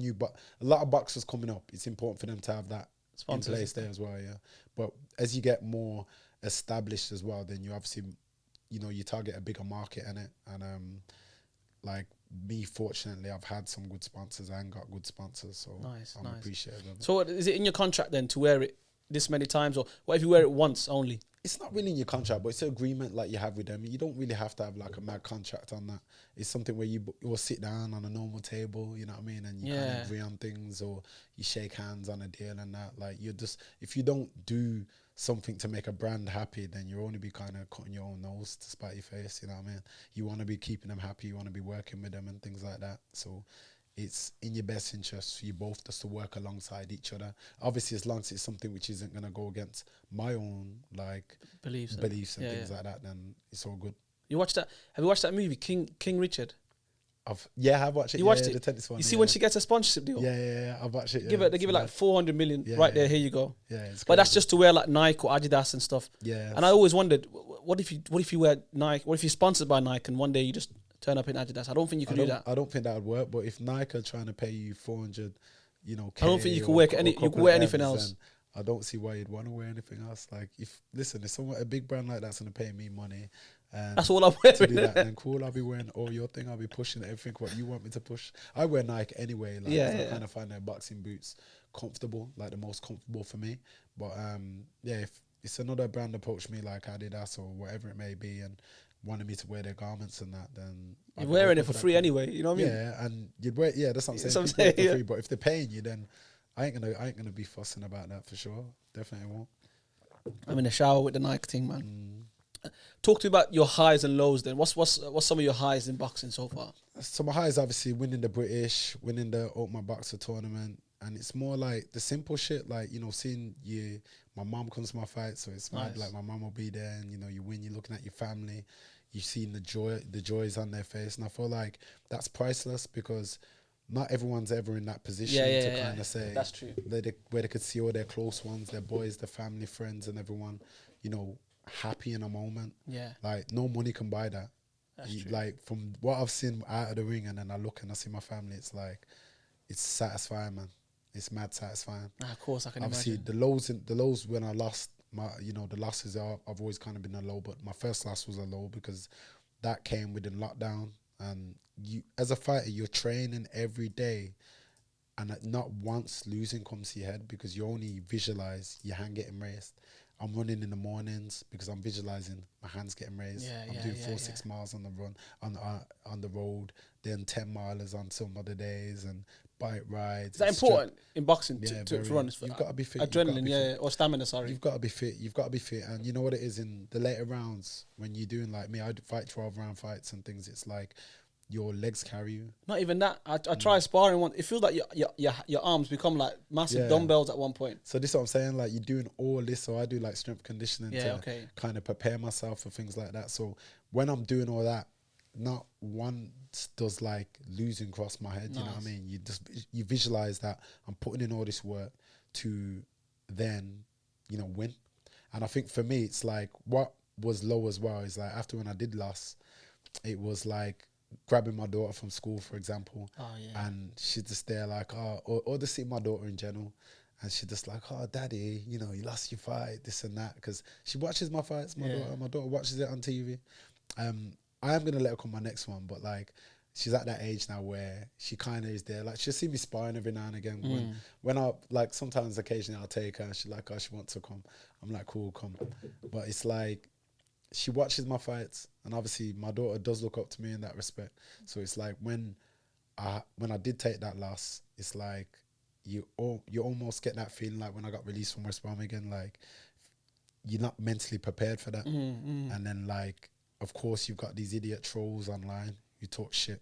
of boxers coming up, it's important for them to have that sponsors in place there as well, yeah. But as you get more established as well, then you obviously, you target a bigger market in it. And like me, fortunately, I've had some good sponsors and got good sponsors, so I'm appreciative of it. So is it in your contract then to wear it this many times, or what if you wear it once only? It's not really in your contract, but it's an agreement like you have with them. You don't really have to have like a mad contract on that. It's something where you will sit down on a normal table, you know what I mean, and you kind of agree on things, or you shake hands on a deal and that. Like, if you don't do something to make a brand happy, then you'll only be kind of cutting your own nose to spite your face, you know what I mean? You want to be keeping them happy, you want to be working with them and things like that. So it's in your best interest for you both just to work alongside each other. Obviously, as long as it's something which isn't going to go against my own like beliefs and things like that, then it's all good. You watched that? Have you watched that movie, King Richard? I've watched it. You watched it? The tennis one. You see when she gets a sponsorship deal? Yeah, I've watched it. They give it like 400 million right there. Here you go. Yeah, it's but that's just to wear like Nike or Adidas and stuff. Yeah. And I always wondered, what if you wear Nike? What if you're sponsored by Nike and one day you just turn up in Adidas? I don't think you can do that. I don't think that would work. But if Nike are trying to pay you 400, I don't think you can wear anything else. I don't see why you'd want to wear anything else. Like, if a big brand like that's going to pay me money, and that's all I'm wearing. To do that, then cool. I'll be wearing all your thing. I'll be pushing everything what you want me to push. I wear Nike anyway. Like, I kind of find their boxing boots comfortable, like the most comfortable for me. But if it's another brand approached me like Adidas or whatever it may be, and wanted me to wear their garments and that, then you're wearing it for free anyway. You know what I mean? Yeah, and you'd wear. Yeah, that's what I'm saying. For free, but if they're paying you, then I ain't gonna be fussing about that for sure. Definitely won't. I'm in the shower with the Nike thing, man. Talk to me about your highs and lows then. What's some of your highs in boxing so far? So my highs, obviously winning the British, winning the Ultimate Boxer tournament, and it's more like the simple shit, like, seeing my mom comes to my fight, so it's mad, like my mom will be there, and you win, you're looking at your family, you've seen the joys on their face, and I feel like that's priceless, because not everyone's ever in that position to kind of say that's true. Where they could see all their close ones, their boys, their family, friends, and everyone, you know, happy in a moment. Yeah, Like no money can buy that. that's true. Like from what I've seen out of the ring, and then I look and I see my family, it's like it's satisfying, man. It's mad satisfying. Of course, I can Obviously, imagine. the lows when I lost my, you know, the losses are, I've always kind of been a low, but my first loss was a low because that came within lockdown. And you, as a fighter, you're training every day, and not once losing comes to your head because you only visualize your hand getting raised. I'm running in the mornings because I'm visualizing my hands getting raised. I'm doing 6 miles on the run on the road, then 10 milers on some other days, and bike rides. Is that important in boxing to run? You've got to be fit. Adrenaline, or stamina. Sorry, you've got to be fit. You've got to be fit, and you know what it is in the later rounds when you're doing like me. I fight 12-round fights and things. It's like your legs carry you. Not even that. I try sparring one. It feels like your arms become like massive dumbbells at one point. So this is what I'm saying. Like you're doing all this. So I do like strength conditioning to kind of prepare myself for things like that. So when I'm doing all that, not once does like losing cross my head. You know what I mean? You visualize that I'm putting in all this work to then, you know, win. And I think for me, it's like what was low as well is like after when I did lose, it was like grabbing my daughter from school, for example, and she's just there like, or just see my daughter in general, and she's just like, oh, daddy, you know, you lost your fight, this and that, because she watches my fights, my daughter watches it on TV. I am going to let her come my next one, but like, she's at that age now where she kind of is there. Like, she'll see me sparring every now and again. When I, like, sometimes occasionally I'll take her and she's like, oh, she wants to come. I'm like, cool, come. But it's like, she watches my fights, and obviously my daughter does look up to me in that respect. So it's like when I did take that loss, it's like you almost get that feeling like when I got released from West Brom again, like you're not mentally prepared for that. And then like, of course, you've got these idiot trolls online who talk shit,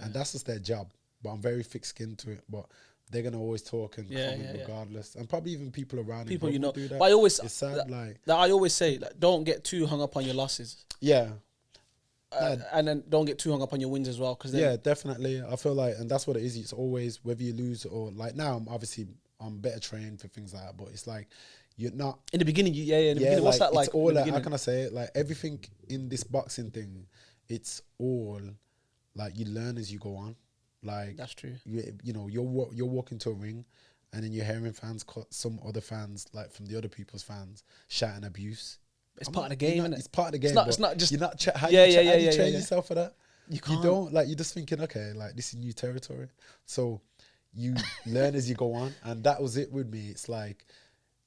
and that's just their job. But I'm very thick-skinned to it. But they're gonna always talk and comment regardless, and probably even people around people, you know, do that. But I always, it's sad, like I always say, like, don't get too hung up on your losses. And then don't get too hung up on your wins as well, because definitely. I feel like, and that's what it is. It's always whether you lose or like now. I'm better trained for things like that, but it's like you're not in the beginning. In the beginning, what's that like? It's all like, how can I say it? Like everything in this boxing thing, it's all like you learn as you go on. Like that's true. You know, you're walking to a ring, and then you're hearing fans, some other fans, like from the other people's fans, shouting abuse. It's part of the game, isn't it? It's part of the game. It's not just you're not. How you train yourself for that? You can't. You don't, like, you're just thinking, okay, like this is new territory. So you learn as you go on, and that was it with me. It's like,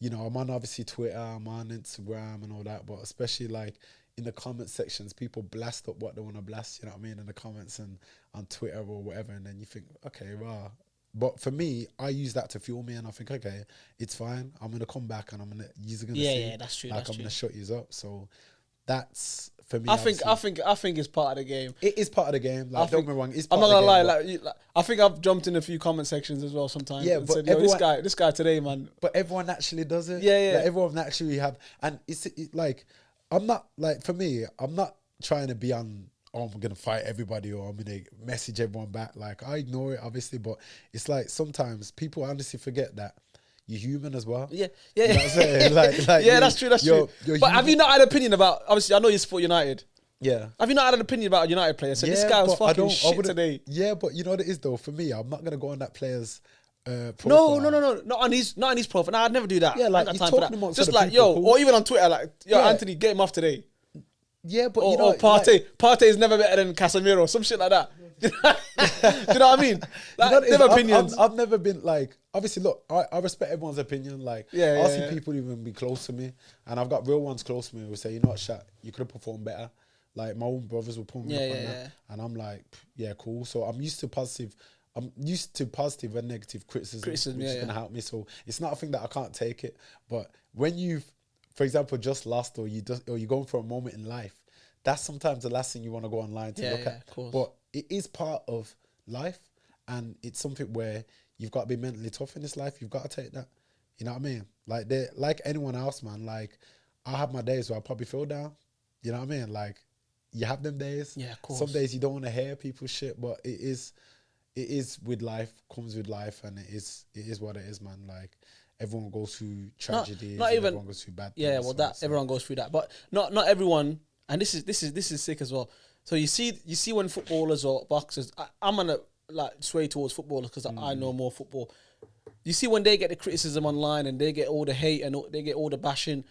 you know, I'm on obviously Twitter, I'm on Instagram and all that, but especially like in the comment sections, people blast up what they want to blast, you know what I mean, in the comments and on Twitter or whatever, and then you think, okay, wow. But for me, I use that to fuel me, and I think, okay, it's fine. I'm gonna come back, and you're gonna see. Yeah, that's true. Like I'm gonna shut you up. So that's for me. I think it's part of the game. It is part of the game. Like, don't get me wrong. It's I'm part not of the gonna game, lie. Like, I think I've jumped in a few comment sections as well sometimes. Yeah, and but said, yo, this guy today, man. But everyone actually does it. Yeah. Like, everyone actually have, and it's like, I'm not like, for me, I'm not trying to be on, oh, I'm going to fight everybody or I'm going to message everyone back. Like, I ignore it, obviously, but it's like sometimes people honestly forget that you're human as well. Yeah. You know what I'm saying? like, yeah, that's true. You're but human. Have you not had an opinion about, obviously, I know you support United. Yeah. Have you not had an opinion about a United player? So this guy was fucking shit today. Yeah, but you know what it is though? For me, I'm not going to go on that player's profile. No. Not on his profile. No, I'd never do that. Yeah, like, he's time talking for that. Just like, yo, cool. Or even on Twitter, like, yo, Anthony, get him off today. Yeah, but you know, Partey is never better than Casemiro, some shit like that. Do you know what I mean? Like, you know opinions. I've never been like, obviously, look, I respect everyone's opinion. Like, I see people even be close to me, and I've got real ones close to me who say, you know what, Shaq, you could have performed better. Like, my own brothers will pull me up on that, and I'm like, yeah, cool. So I'm used to positive and negative criticism which is gonna help me. So it's not a thing that I can't take it. But when you've, for example, just lost or you're going for a moment in life, that's sometimes the last thing you want to go online to look at. Of course. But it is part of life, and it's something where you've got to be mentally tough in this life. You've got to take that. You know what I mean? Like anyone else, man. Like, I have my days where I probably feel down. You know what I mean? Like, you have them days. Yeah, of course. Some days you don't want to hear people's shit, but it is it is with life, comes with life, and it is what it is, man. Like everyone goes through tragedies, not and even everyone goes through bad things. Yeah, well, that everyone goes through that, but not everyone. And this is sick as well. So you see when footballers or boxers, I'm gonna like sway towards footballers because I know more football. You see when they get the criticism online and they get all the hate and they get all the bashing,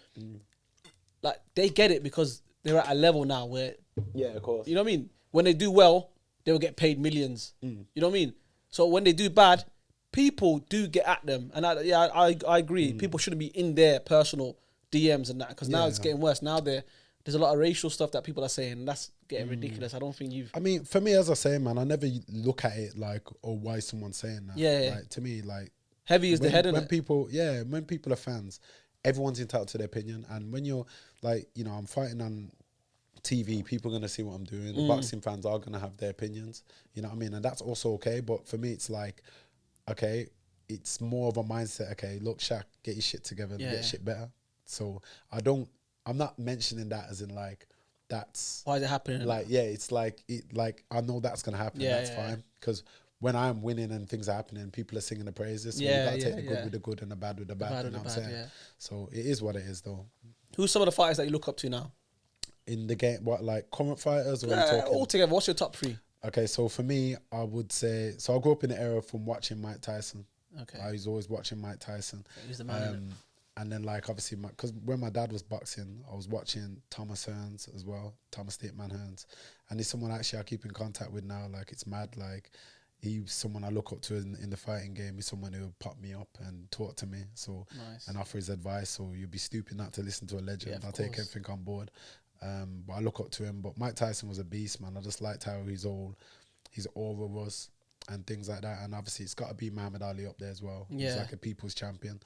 like they get it because they're at a level now where, yeah, of course, you know what I mean. When they do well, they will get paid millions. You know what I mean. So when they do bad, people do get at them, and I agree. People shouldn't be in their personal DMs and that because now it's getting worse. Now there's a lot of racial stuff that people are saying, and that's getting ridiculous. I don't think I mean, for me, as I say, man, I never look at it like, oh, why is someone saying that? Yeah. Like, to me, like heavy is the head, when innit? people, when people are fans, everyone's entitled to their opinion, and when you're like, I'm fighting on TV, people are gonna see what I'm doing. The boxing fans are gonna have their opinions, you know what I mean, and that's also okay. But for me, it's like, okay, it's more of a mindset. Okay, look, Shaq, get your shit together and get shit better. So I'm not mentioning that as in like that's Why is it happening? like, it's like I know that's gonna happen. That's fine because when I'm winning and things are happening, people are singing the praises. So you gotta take the good with the good and the bad with the bad. You know what I'm saying? Yeah. So it is what it is, though. Who's some of the fighters that you look up to now? In the game, what, like current fighters or are you talking All together? What's your top three? Okay, so for me, I would say, so I grew up in the era from watching Mike Tyson. Okay. I was always watching Mike Tyson. He's the man. And then, like, obviously, because when my dad was boxing, I was watching Thomas Hearns as well, Thomas Stateman Hearns. And he's someone actually I keep in contact with now. Like, it's mad. Like, he's someone I look up to in the fighting game. He's someone who pop me up and talk to me. So, and offer his advice. So you'd be stupid not to listen to a legend. I'll take everything on board. But I look up to him. But Mike Tyson was a beast, man. I just liked how his aura was and things like that. And obviously, it's got to be Muhammad Ali up there as well. Yeah. He's like a people's champion.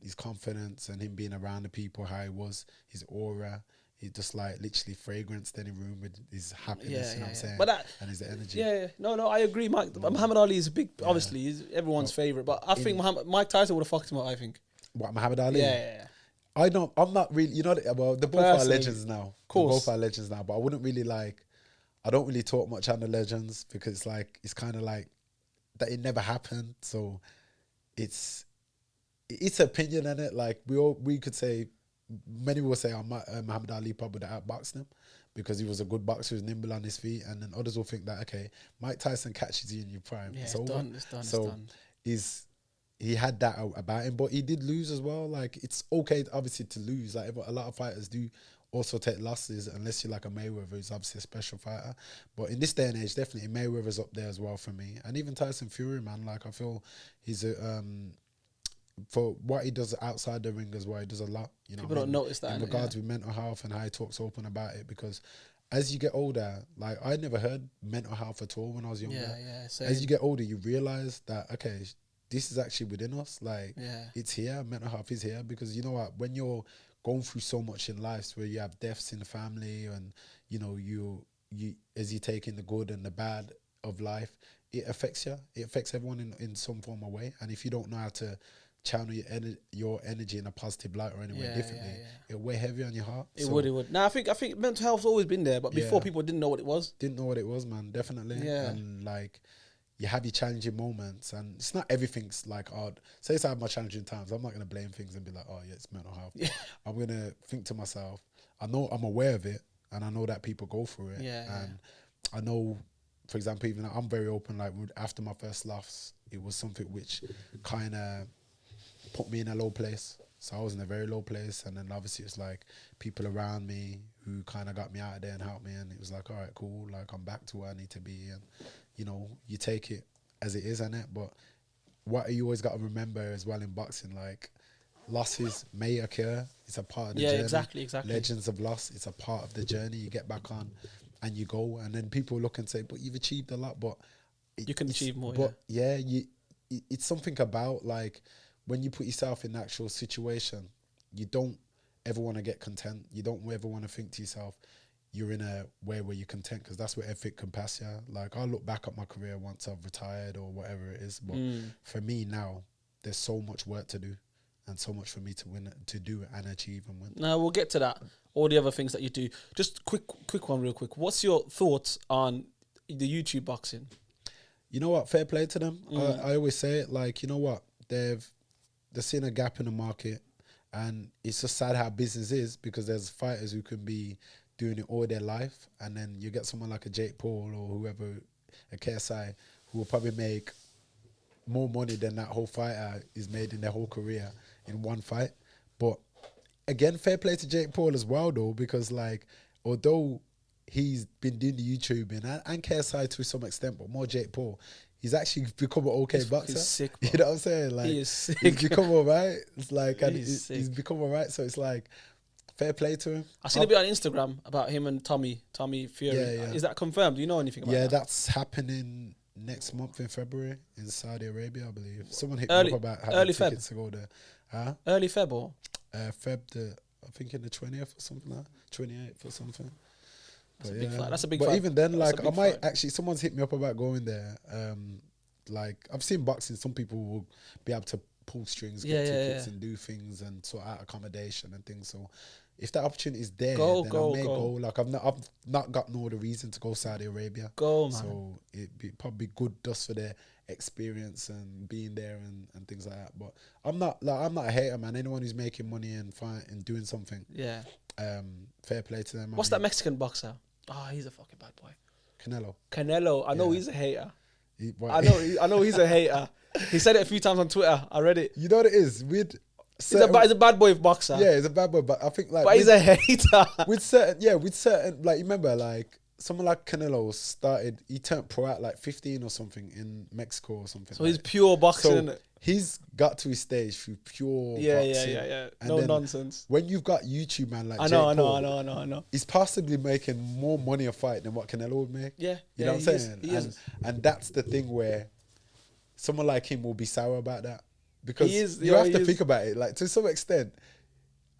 His confidence and him being around the people, how he was, his aura. He just like literally fragranced any room with his happiness, you know what I'm saying? But and his energy. No, I agree. Muhammad Ali is a big, obviously, he's everyone's favourite. But I think Mike Tyson would have fucked him up, I think. What, Muhammad Ali? Yeah. I'm not really, well, they're both our legends now. Of course. They're both our legends now, but I wouldn't really like, I don't really talk much on the legends because like, it's kind of like that it never happened. So it's opinion in it. Like we could say, many will say Muhammad Ali probably outboxed him because he was a good boxer, he was nimble on his feet, and then others will think that, okay, Mike Tyson catches you in your prime. Yeah, it's over. It's done. He had that about him, but he did lose as well. Like, it's okay, obviously, to lose. Like, a lot of fighters do also take losses, unless you're like a Mayweather, who's obviously a special fighter. But in this day and age, definitely Mayweather's up there as well for me. And even Tyson Fury, man, like, I feel he's for what he does outside the ring as well, he does a lot. You know, people don't notice that in regards with mental health and how he talks open about it. Because as you get older, like, I never heard mental health at all when I was younger. Same. As you get older, you realize that, okay, this is actually within us. Like, it's here. Mental health is here because, you know what, when you're going through so much in life, where you have deaths in the family, and you know, you as you take in the good and the bad of life, it affects you. It affects everyone in some form or way. And if you don't know how to channel your energy in a positive light or anywhere differently, it'll weigh heavy on your heart. It would. Now I think mental health's always been there, but before people didn't know what it was. Didn't know what it was, man. Definitely. Yeah. And like, you have your challenging moments, and it's not everything's like hard. Say I have my challenging times, I'm not going to blame things and be like, oh yeah, it's mental health. I'm going to think to myself, I know I'm aware of it, and I know that people go through it. And I know, for example, even I'm very open, like after my first loss, it was something which kind of put me in a low place. So I was in a very low place, and then obviously it's like people around me who kind of got me out of there and helped me, and it was like, all right, cool, like I'm back to where I need to be, and you know, you take it as it is, innit? But what you always got to remember as well in boxing, like, losses may occur. It's a part of the journey. Exactly. Legends of loss. It's a part of the journey. You get back on and you go, and then people look and say, but you've achieved a lot, but you can achieve more. But it's something about, like, when you put yourself in the actual situation, you don't ever want to get content. You don't ever want to think to yourself, you're in a way where you're content, because that's where everything can pass you. Like, I'll look back at my career once I've retired or whatever it is. But for me now, there's so much work to do and so much for me to do and achieve and win. Now, we'll get to that. All the other things that you do. Just quick one real quick. What's your thoughts on the YouTube boxing? you know what? Fair play to them. I always say it, like, you know what? They're seeing a gap in the market, and it's just sad how business is, because there's fighters who can be doing it all their life, and then you get someone like a Jake Paul or whoever, a KSI, who will probably make more money than that whole fighter is made in their whole career in one fight. But again, fair play to Jake Paul as well, though, because like, although he's been doing the YouTubing and KSI to some extent, but more Jake Paul, he's actually become an okay boxer. He's sick, you know what I'm saying? Like, he is sick. He's become alright. It's like, and He's become alright. So it's like, fair play to him. I seen a bit on Instagram about him and Tommy Fury. Yeah. Is that confirmed? Do you know anything about that? Yeah, that's happening next month in February in Saudi Arabia, I believe. Someone hit me up about having tickets to go there. Huh? Early Feb or? Feb I think in the 20th or something like that. 28th or something. That's a big fight. That's a big fight. But even then, like, I might actually, someone's hit me up about going there. Like, I've seen boxing, some people will be able to pull strings, get tickets and do things and sort out accommodation and things. So if that opportunity is there, then I may go. Like, I've not got no other reason to go Saudi Arabia. Go, man. So it'd be probably good just for their experience and being there and things like that. But I'm not a hater, man. Anyone who's making money and and doing something, fair play to them. What's that Mexican boxer? Oh, he's a fucking bad boy. Canelo. I know he's a hater. I know he's a hater. He said it a few times on Twitter. I read it. You know what it is? He's a bad boy boxer. Yeah, he's a bad boy, but I think like... But he's a hater. With certain, like, you remember, like, someone like Canelo he turned pro at like 15 or something in Mexico or something. So he's pure boxing. So he's got to his stage through pure boxing. Yeah. And no nonsense. When you've got YouTube, man, like I know. He's possibly making more money a fight than what Canelo would make. Yeah. You know what I'm saying? And that's the thing where someone like him will be sour about that. Because you have to think about it. Like, to some extent,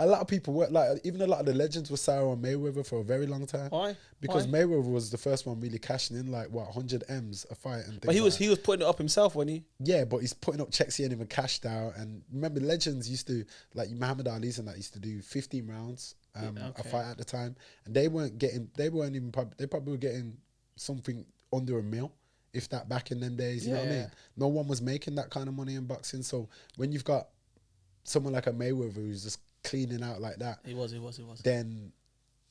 a lot of people were like, even a lot of the legends were sour on Mayweather for a very long time. Why? Because Mayweather was the first one really cashing in, like, what, 100 M's a fight and things. But he was putting it up himself, wasn't he? Yeah, but he's putting up checks he ain't even cashed out. And remember, legends used to, like Muhammad Ali's and that, used to do 15 rounds a fight at the time, and they probably were getting something under a mil, if that, back in them days. You know what I mean? No one was making that kind of money in boxing. So when you've got someone like a Mayweather who's just cleaning out like that, he was. Then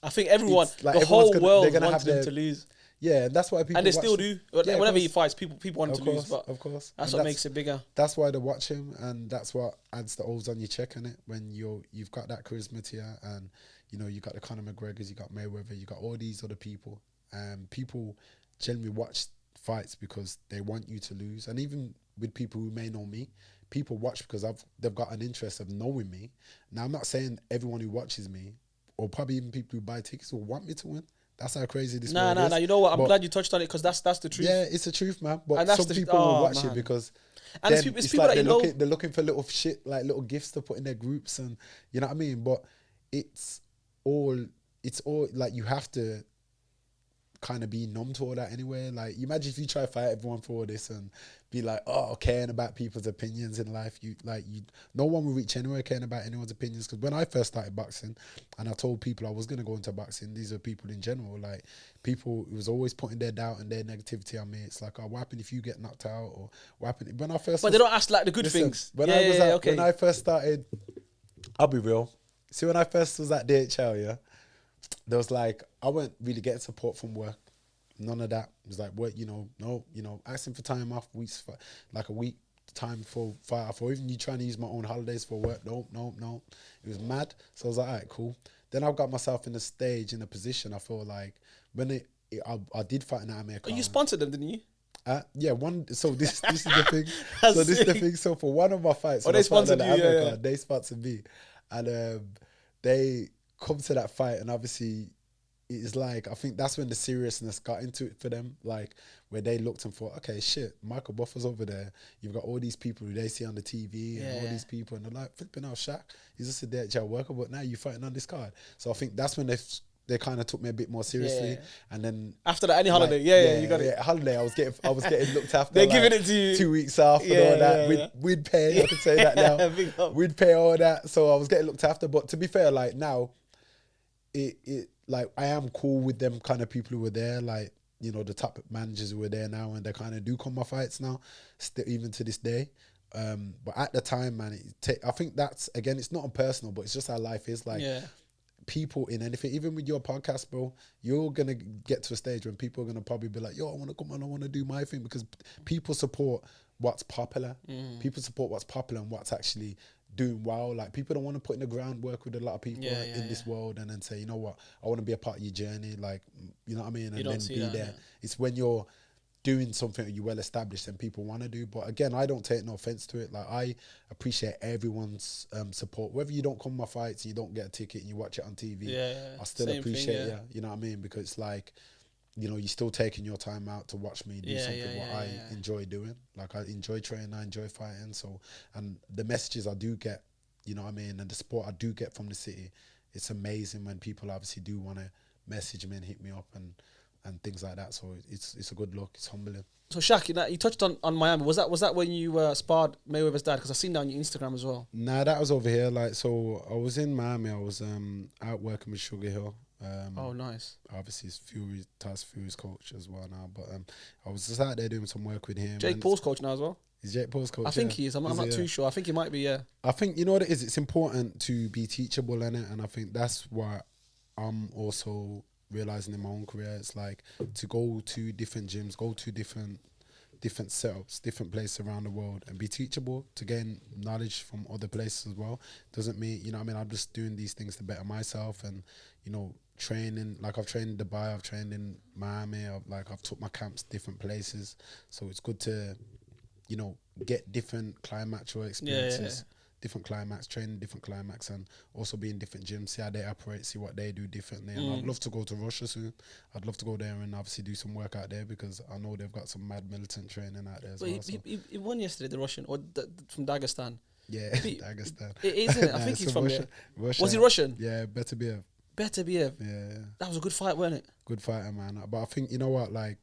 I think everyone, like, the whole world wanted wants him to lose. Yeah, and that's why people, and they still do. Yeah, whenever he fights, people want him to lose. But of course, that's what makes it bigger. That's why they watch him, and that's what adds the O's on your check on it. When you've got that charisma to you, and you know you got the Conor McGregors, you got Mayweather, you got all these other people, and people generally watch fights because they want you to lose. And even with people who may know me, people watch because they've got an interest of knowing me. Now, I'm not saying everyone who watches me, or probably even people who buy tickets, will want me to win. That's how crazy this world is. No. You know what? I'm glad you touched on it, because that's the truth. Yeah, it's the truth, man. But and some people will watch it because and it's people like they're looking for little shit, like little gifts to put in their groups, and you know what I mean. But it's all like, you have to kind of be numb to all that anyway. Like, you imagine if you try to fight everyone for all this and be like, oh, caring about people's opinions in life, no one will reach anywhere caring about anyone's opinions. Because when I first started boxing and I told people I was going to go into boxing, these are people in general, like, people who was always putting their doubt and their negativity on me. It's like, oh, what happened if you get knocked out, or what happened when I first... But they don't ask like the good things. When I first started, I'll be real. See, when I first was at DHL, yeah, there was like, I wasn't really getting support from work. None of that. It was like, what, asking for time off, like a week time for fight off, or even you trying to use my own holidays for work. No. It was mad. So I was like, all right, cool. Then I've got myself in a position, I feel like, when I did fight in America. Oh, you sponsored them, didn't you? Yeah, so this is the thing. So this is the thing. So for one of my fights, they sponsored you, they sponsored me. And they come to that fight, and obviously it's like, I think that's when the seriousness got into it for them, like, where they looked and thought, okay, shit, Michael Buffer's over there. You've got all these people who they see on the TV and all these people, and they're like, flipping out, Shaq, he's just a DHL worker, but now you're fighting on this card. So I think that's when they kind of took me a bit more seriously. Yeah. And then after that, any holiday, you got it. Yeah, holiday, I was getting looked after. They're giving it to you. 2 weeks off and all that. We'd pay, I can say that now. We'd pay all that. So I was getting looked after. But to be fair, like, now, like, I am cool with them kind of people who were there. Like, you know, the top managers who are there now, and they kind of do come my fights now, still even to this day. But at the time, man, I think that's, again, it's not impersonal, but it's just how life is. Like, people in anything, even with your podcast, bro, you're gonna get to a stage when people are gonna probably be like, yo, I want to come on, I want to do my thing, because people support what's popular. People support what's popular and what's actually doing well. Like, people don't want to put in the groundwork with a lot of people in this world and then say, you know what, I want to be a part of your journey, like, you know what I mean, and then be there. It's when you're doing something that you well established and people want to do. But again, I don't take no offense to it. Like, I appreciate everyone's support. Whether you don't come to my fights and you don't get a ticket and you watch it on TV, I still appreciate you. You know what I mean? Because it's like, you know, you're still taking your time out to watch me do something I enjoy doing. Like, I enjoy training, I enjoy fighting. So, and the messages I do get, you know what I mean, and the support I do get from the city, it's amazing when people obviously do want to message me and hit me up and things like that. So it's a good look. It's humbling. So Shaq, you touched on Miami. Was that when you sparred Mayweather's dad? Because I've seen that on your Instagram as well. Nah, that was over here. Like, so I was in Miami. I was out working with Sugar Hill. Oh, nice. Obviously, he's Tyson Fury's coach as well now. But I was just out there doing some work with him. Jake Paul's coach now as well. Is Jake Paul's coach? I think he is. I'm not too sure. I think he might be. Yeah. I think, you know what it is. It's important to be teachable in it, and I think that's why I'm also realizing in my own career. It's like to go to different gyms, go to different setups, different places around the world, and be teachable, to gain knowledge from other places as well. Doesn't mean, you know what I mean, I'm just doing these things to better myself, and, you know, training, like I've trained in Dubai, I've trained in Miami, I've took my camps different places, so it's good to, you know, get different climax experiences. Different climax, training different climax, and also be in different gyms, see how they operate, see what they do differently. And I'd love to go to Russia soon. I'd love to go there and obviously do some work out there, because I know they've got some mad militant training out there as well. He won yesterday, the Russian, or from Dagestan. Yeah, Dagestan. Isn't it? I think he's from Russia. Was he Russian? Yeah, Beterbiev. Yeah. That was a good fight, wasn't it? Good fighter, man. But I think, you know what, like,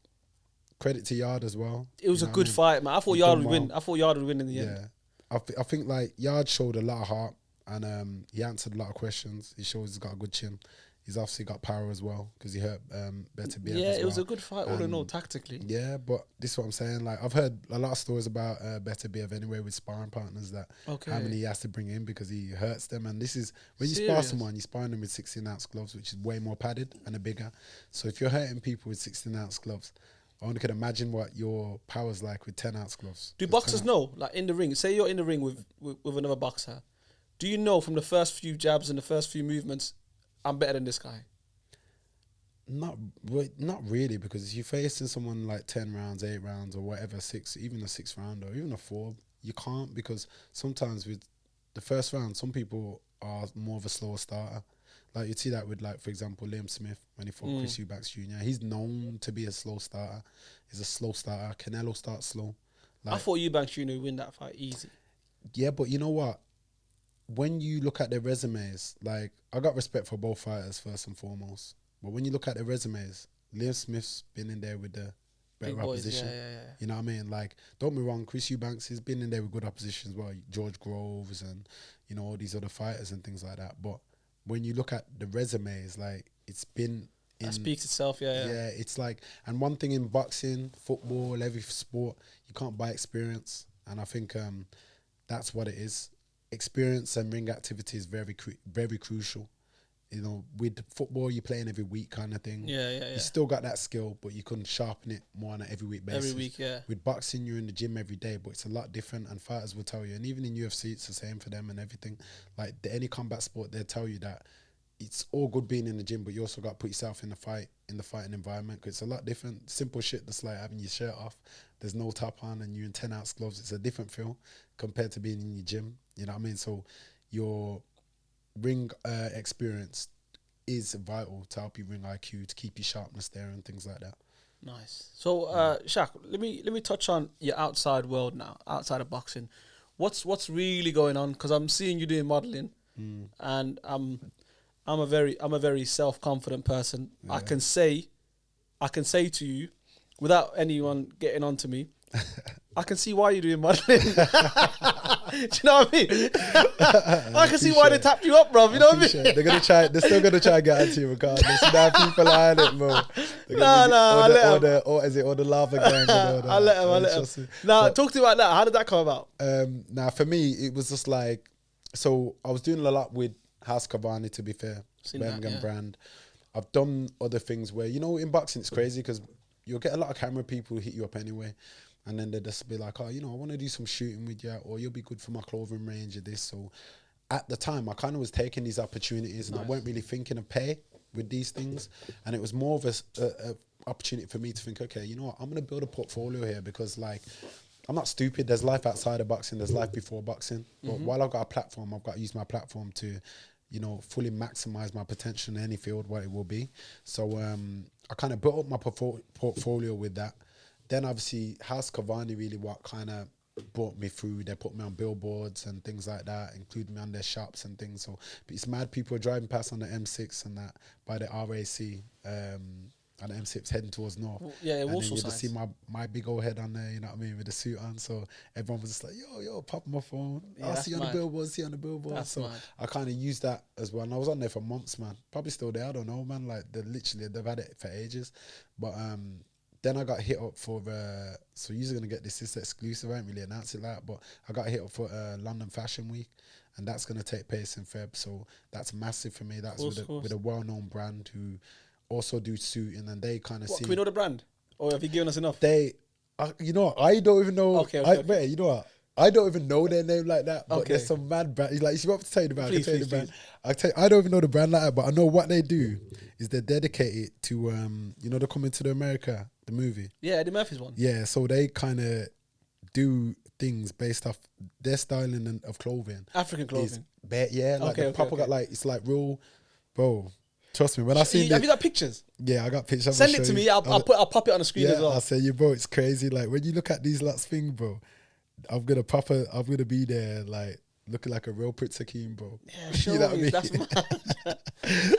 credit to Yard as well. It was a good fight, man. I thought Yard would win. I thought Yard would win in the end. Yeah. I think like Yard showed a lot of heart, and he answered a lot of questions. He shows he's got a good chin. He's obviously got power as well, because he hurt Beterbiev. Yeah, it was a good fight all in all, tactically. Yeah, but this is what I'm saying. Like, I've heard a lot of stories about Beterbiev anyway with sparring partners, that how many he has to bring in because he hurts them. And this is when you spar someone, you're sparring them with 16-ounce gloves, which is way more padded and bigger. So if you're hurting people with 16-ounce gloves, I only can imagine what your power's like with 10-ounce gloves. Do boxers know, like in the ring, say you're in the ring with another boxer, do you know from the first few jabs and the first few movements, I'm better than this guy? Not really, because if you're facing someone like 10 rounds, 8 rounds, or whatever, even a 6th round or even a 4, you can't, because sometimes with the first round, some people are more of a slower starter. Like, you'd see that with, like, for example, Liam Smith, when he fought Chris Eubanks Jr. He's known to be a slow starter. He's a slow starter. Canelo starts slow. Like, I thought Eubanks Jr. would win that fight easy. Yeah, but you know what? When you look at their resumes, like, I got respect for both fighters first and foremost. But when you look at their resumes, Liam Smith's been in there with the better opposition. You know what I mean? Like, don't be wrong, Chris Eubanks has been in there with good opposition as well. George Groves and, you know, all these other fighters and things like that. But when you look at the resumes, like, it's been that speaks itself. Yeah, it's like, and one thing in boxing, football, every sport, you can't buy experience, and I think that's what it is. Experience and ring activity is very crucial. You know, with football, you're playing every week kind of thing. You still got that skill, but you can sharpen it more on an every week basis. Every week, yeah. With boxing, you're in the gym every day, but it's a lot different, and fighters will tell you, and even in UFC, it's the same for them and everything. Like, any combat sport, they'll tell you that it's all good being in the gym, but you also got to put yourself in the fighting environment, because it's a lot different. Simple shit that's like having your shirt off, there's no top on, and you're in 10-ounce gloves. It's a different feel compared to being in your gym. You know what I mean? So your ring experience is vital to help you ring IQ, to keep your sharpness there and things like that. Nice. So, Shaq, let me touch on your outside world now, outside of boxing. What's really going on? Because I'm seeing you doing modeling, and I'm a very self-confident person. Yeah. I can say to you, without anyone getting onto me, I can see why you're doing modelling. Do you know what I mean? I can see why they tapped you up, bro. You know what I mean? They're gonna try. They're still gonna try and get at you regardless. You know, people are in it, bro. Or the lava gang. You know, I let him. Now, talk to me about that. How did that come about? Now, for me, it was just like, so I was doing a lot with House Cavani. To be fair, Birmingham brand. I've done other things where, you know, in boxing it's crazy because you'll get a lot of camera people who hit you up anyway, and then they'll just be like, oh, you know, I want to do some shooting with you, or you'll be good for my clothing range or this. So at the time I kind of was taking these opportunities and I weren't really thinking of pay with these things, and it was more of a opportunity for me to think, okay, you know what, I'm going to build a portfolio here because, like, I'm not stupid. There's life outside of boxing. There's life before boxing. But while I've got a platform, I've got to use my platform to, you know, fully maximize my potential in any field, what it will be. So I kind of built up my portfolio with that. Then obviously House Cavani really what kind of brought me through. They put me on billboards and things like that, including me on their shops and things. So but it's mad people are driving past on the M6 and that by the RAC. And the M6 heading towards north. Yeah, and also then you just see my big old head on there, you know what I mean, with the suit on. So everyone was just like, yo, pop my phone. Yeah, see you on the billboard. That's so mad. I kind of used that as well. And I was on there for months, man. Probably still there, I don't know, man. Like, they've had it for ages. But then I got hit up for, so you're going to get this exclusive. I ain't really announced it like, but I got hit up for London Fashion Week. And that's going to take place in Feb. So that's massive for me. That's with a well-known brand who also do suiting, and they kind of see. Can we know the brand, or have you given us enough? You know, I don't even know. Okay. You know what? I don't even know their name like that. But there's some mad brand. Like, you want to tell you the brand? Please. I don't even know the brand like that, but I know what they do is they're dedicated to you know, they're coming to the America, the movie. Yeah, Eddie Murphy's one. Yeah, so they kind of do things based off their styling of clothing. African clothing. Got like, it's like real, bro. Trust me, when I seen have you got pictures? Yeah, I got pictures. Send it to me. I'll pop it on the screen as well. I'll say you, bro. It's crazy. Like, when you look at these lots thing, bro, I'm gonna be there, like, looking like a real Prince Hakeem, bro. Yeah, sure. You know what I mean? That's mad.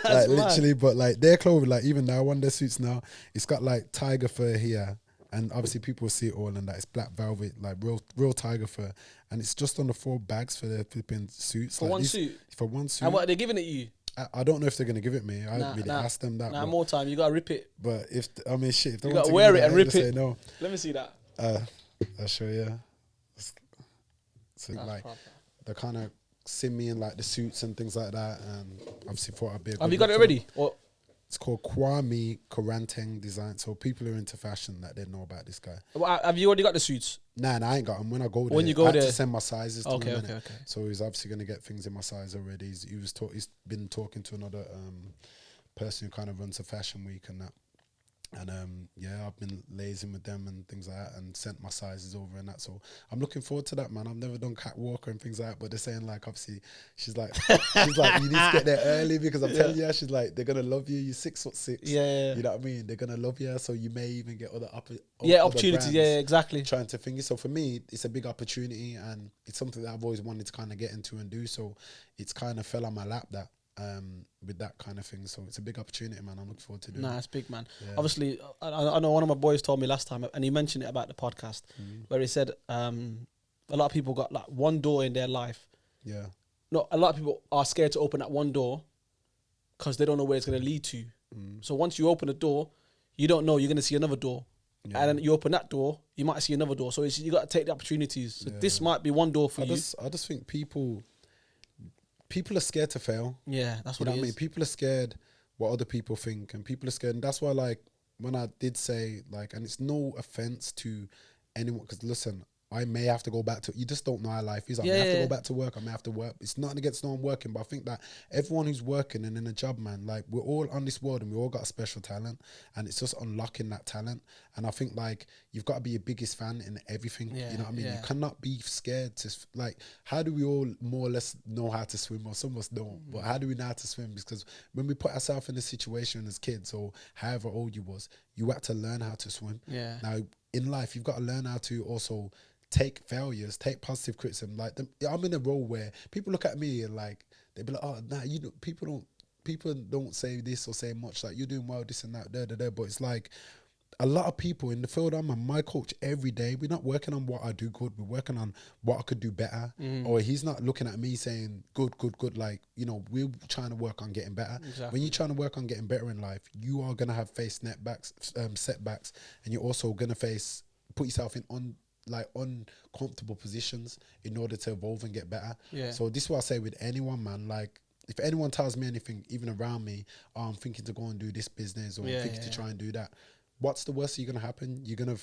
Like, literally, but like their clothing, like even now, one of their suits now, it's got like tiger fur here, and obviously people see it all, and that it's black velvet, like real tiger fur, and it's just on the 4 bags for their flipping suits. For like one suit. For one suit. And what are they giving it you? I don't know if they're gonna give it me. I haven't really asked them that. More time. You gotta rip it. But if they you want to wear it and rip it. Say no. Let me see that. I'll show you. So like they kind of see me in like the suits and things like that, and obviously thought I'd be. Have you got it already? Or it's called Kwame Karanteng Design. So people who are into fashion that they know about this guy. Well, have you already got the suits? Nah, I ain't got them. When I go there, when you go I had there, to send my sizes to him. Okay. So he's obviously gonna get things in my size already. He's been talking to another person who kind of runs a fashion week and that. And I've been liaising with them and things like that, and sent my sizes over and that. So I'm looking forward to that, man. I've never done catwalk and things like that, but they're saying, like, obviously, she's like, you need to get there early because I'm telling you, she's like, they're gonna love you. You're 6'6". Yeah. You know what I mean? They're gonna love you, so you may even get other opportunities. Yeah, exactly. Trying to think. So for me, it's a big opportunity, and it's something that I've always wanted to kind of get into and do. So it's kind of fell on my lap that. With that kind of thing, so it's a big opportunity, man. I'm looking forward to doing it. Nah, it's big, man. Yeah. Obviously, I know one of my boys told me last time, and he mentioned it about the podcast, where he said a lot of people got like one door in their life. Yeah. No, a lot of people are scared to open that one door because they don't know where it's going to lead to. So once you open a door, you don't know, you're going to see another door. Yeah. And then you open that door, you might see another door. So you got to take the opportunities. So this might be one door for you. I just think people are scared to fail. Yeah, that's what I mean. People are scared what other people think, and people are scared. And that's why, like, when I did say, like, and it's no offense to anyone, because listen, I may have to go back to, you just don't know how life is. I may have to go back to work. I may have to work. It's nothing against no one working, but I think that everyone who's working and in a job, man, like, we're all on this world and we all got a special talent, and it's just unlocking that talent. And I think, like, you've got to be your biggest fan in everything. You know what I mean? You cannot be scared to, like, how do we all more or less know how to swim? Or some of us don't, but how do we know how to swim? Because when we put ourselves in a situation as kids, or however old you was, you had to learn how to swim. Yeah. Now, in life, you've got to learn how to also take failures, take positive criticism. Like, I'm in a role where people look at me and, like, they be like, oh, nah, people don't say this or say much, like, you're doing well, this and that, but it's like, a lot of people in the field, I'm my coach every day. We're not working on what I do good. We're working on what I could do better. Or he's not looking at me saying, good, good, good. Like, we're trying to work on getting better. Exactly. When you're trying to work on getting better in life, you are going to have setbacks, and you're also going to put yourself in uncomfortable positions in order to evolve and get better. Yeah. So this is what I say with anyone, man. Like, if anyone tells me anything, even around me, I'm thinking to go and do this business, or I'm thinking to try and do that, what's the worst that's gonna happen? You're gonna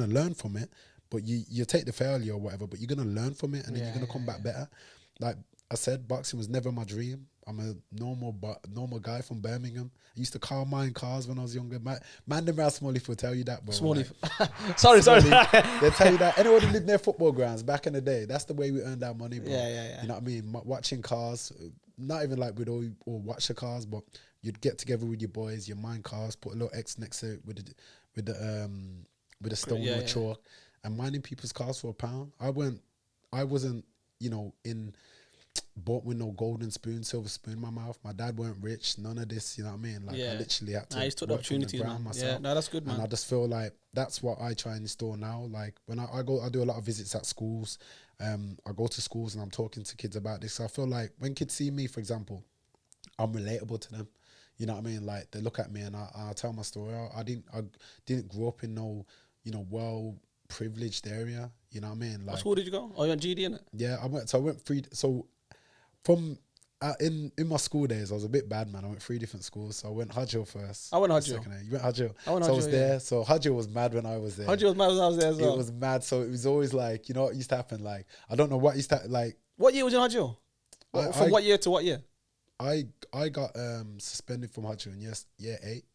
learn from it, but you take the failure or whatever, but you're gonna learn from it, and then you're gonna come back better. Like I said, boxing was never my dream. I'm a normal guy from Birmingham. I used to car mine cars when I was younger. Man, them around Smalley will tell you that, bro. Smalley. Like, sorry. They'll tell you that. Anyone who lived near football grounds back in the day, that's the way we earned our money, bro. Yeah. You know what I mean? Watching cars, not even like we'd all watch the cars, but you'd get together with your boys, you mine cars, put a little X next to it with a stone or chalk, and mining people's cars for £1. I wasn't, bought with no golden spoon, silver spoon in my mouth. My dad weren't rich, none of this, you know what I mean? Like I literally had to he's took the opportunities, man. myself. Yeah, no, that's good, man. And I just feel like that's what I try and install now. Like when I do a lot of visits at schools. I go to schools and I'm talking to kids about this. So I feel like when kids see me, for example, I'm relatable to them. You know what I mean? Like they look at me and I tell my story. I didn't grow up in no, well privileged area. You know what I mean? Like, what school did you go? Oh, you went GD, innit? Yeah, I went free. So from in my school days, I was a bit bad, man. I went 3 different schools. So I went Hudgel first. I went Hudgel. You went Hudgel. I went Hudgel, so I was there. So Hudgel was mad when I was there. Hudgel was mad when I was there as well. It was mad. So it was always like, you know what used to happen? Like, I don't know what used to like. What year was you in Hudgel? From what year to what year? I got suspended from Hudgel in year 8.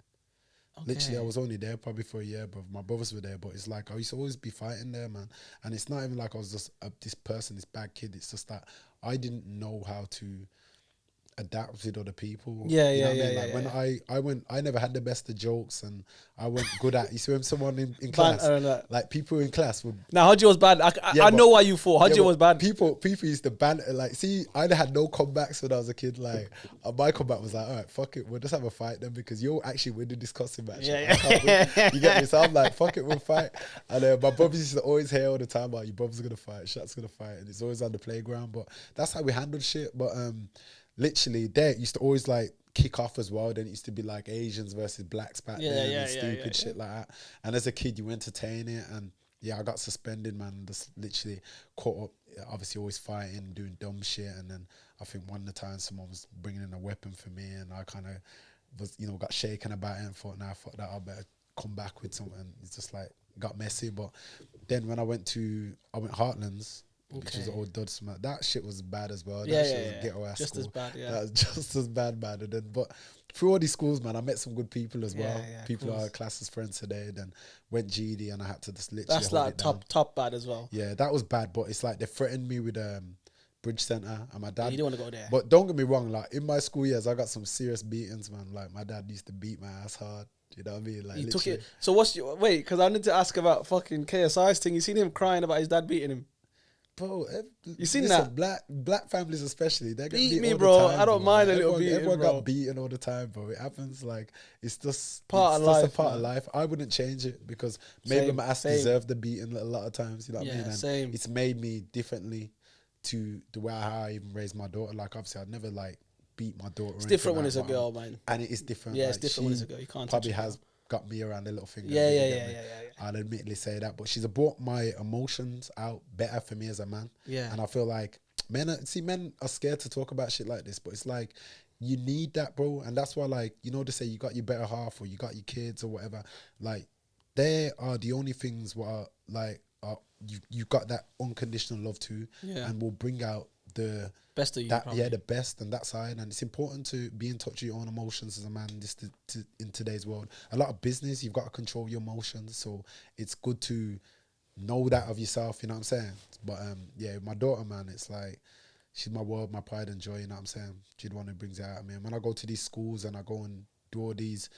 Okay. Literally, I was only there probably for a year, but my brothers were there. But it's like I used to always be fighting there, man. And it's not even like I was just this bad kid. It's just that I didn't know how to adapt with other people. I never had the best of jokes, and I went good at. You see, when someone in class, like people in class would. Now Hudgel was bad. I know why you thought Hudgel was bad. People used to banter. Like, see, I had no comebacks when I was a kid. Like, my comeback was like, all right, fuck it, we'll just have a fight then, because you're actually winning this discussing match. You get me? So I'm like, fuck it, we'll fight. And my brothers used to always hear all the time about, your brother's gonna fight, Shaq's gonna fight, and it's always on the playground. But that's how we handled shit. But literally, there it used to always like kick off as well. Then it used to be like Asians versus blacks back then, and stupid shit like that. And as a kid, you entertain it, and I got suspended, man. Just literally caught up. Obviously, always fighting, doing dumb shit, and then I think one of the times someone was bringing in a weapon for me, and I kind of was, got shaken about it and thought, nah, fuck that, I better come back with something. It's just like got messy. But then when I went Heartlands. Okay. Which is old Dodds. That shit was bad as well. That shit was ghetto ass. Just as bad, That was just as bad. And then, but through all these schools, man, I met some good people as well. People are class as friends today. Then went GD, and I had to just literally. That's like top bad as well. Yeah, that was bad. But it's like they threatened me with Bridge Centre, and my dad. You don't want to go there. But don't get me wrong. Like in my school years, I got some serious beatings, man. Like my dad used to beat my ass hard. You know what I mean? Like he took it. So wait? Because I need to ask about fucking KSI's thing. You seen him crying about his dad beating him? Bro, you seen that? Black families especially, they get beat me, all bro. The time, I don't mind a little beating, everyone bro. got beaten all the time, bro. It happens. Like it's just part of life. Just a part of life. I wouldn't change it because maybe my ass deserved the beating a lot of times. You know what I mean? And same. It's made me differently to the way how I even raised my daughter. Like obviously, I'd never like beat my daughter. It's different when it's a girl, man. And it is different. Yeah, it's different when it's a girl. You can't probably has got me around the little finger. Yeah. I'll admittedly say that, but she's brought my emotions out better for me as a man. Yeah, and I feel like men are scared to talk about shit like this, but it's like you need that, bro, and that's why, like, they say you got your better half or you got your kids or whatever. Like, they are the only things you got that unconditional love to, and will bring out the best of you, the best and that side. And it's important to be in touch with your own emotions as a man in today's world. A lot of business, you've got to control your emotions, so it's good to know that of yourself, you know what I'm saying? But my daughter, man, it's like she's my world, my pride and joy, you know what I'm saying? She's the one who brings it out of me. And when I go to these schools and I go and do all these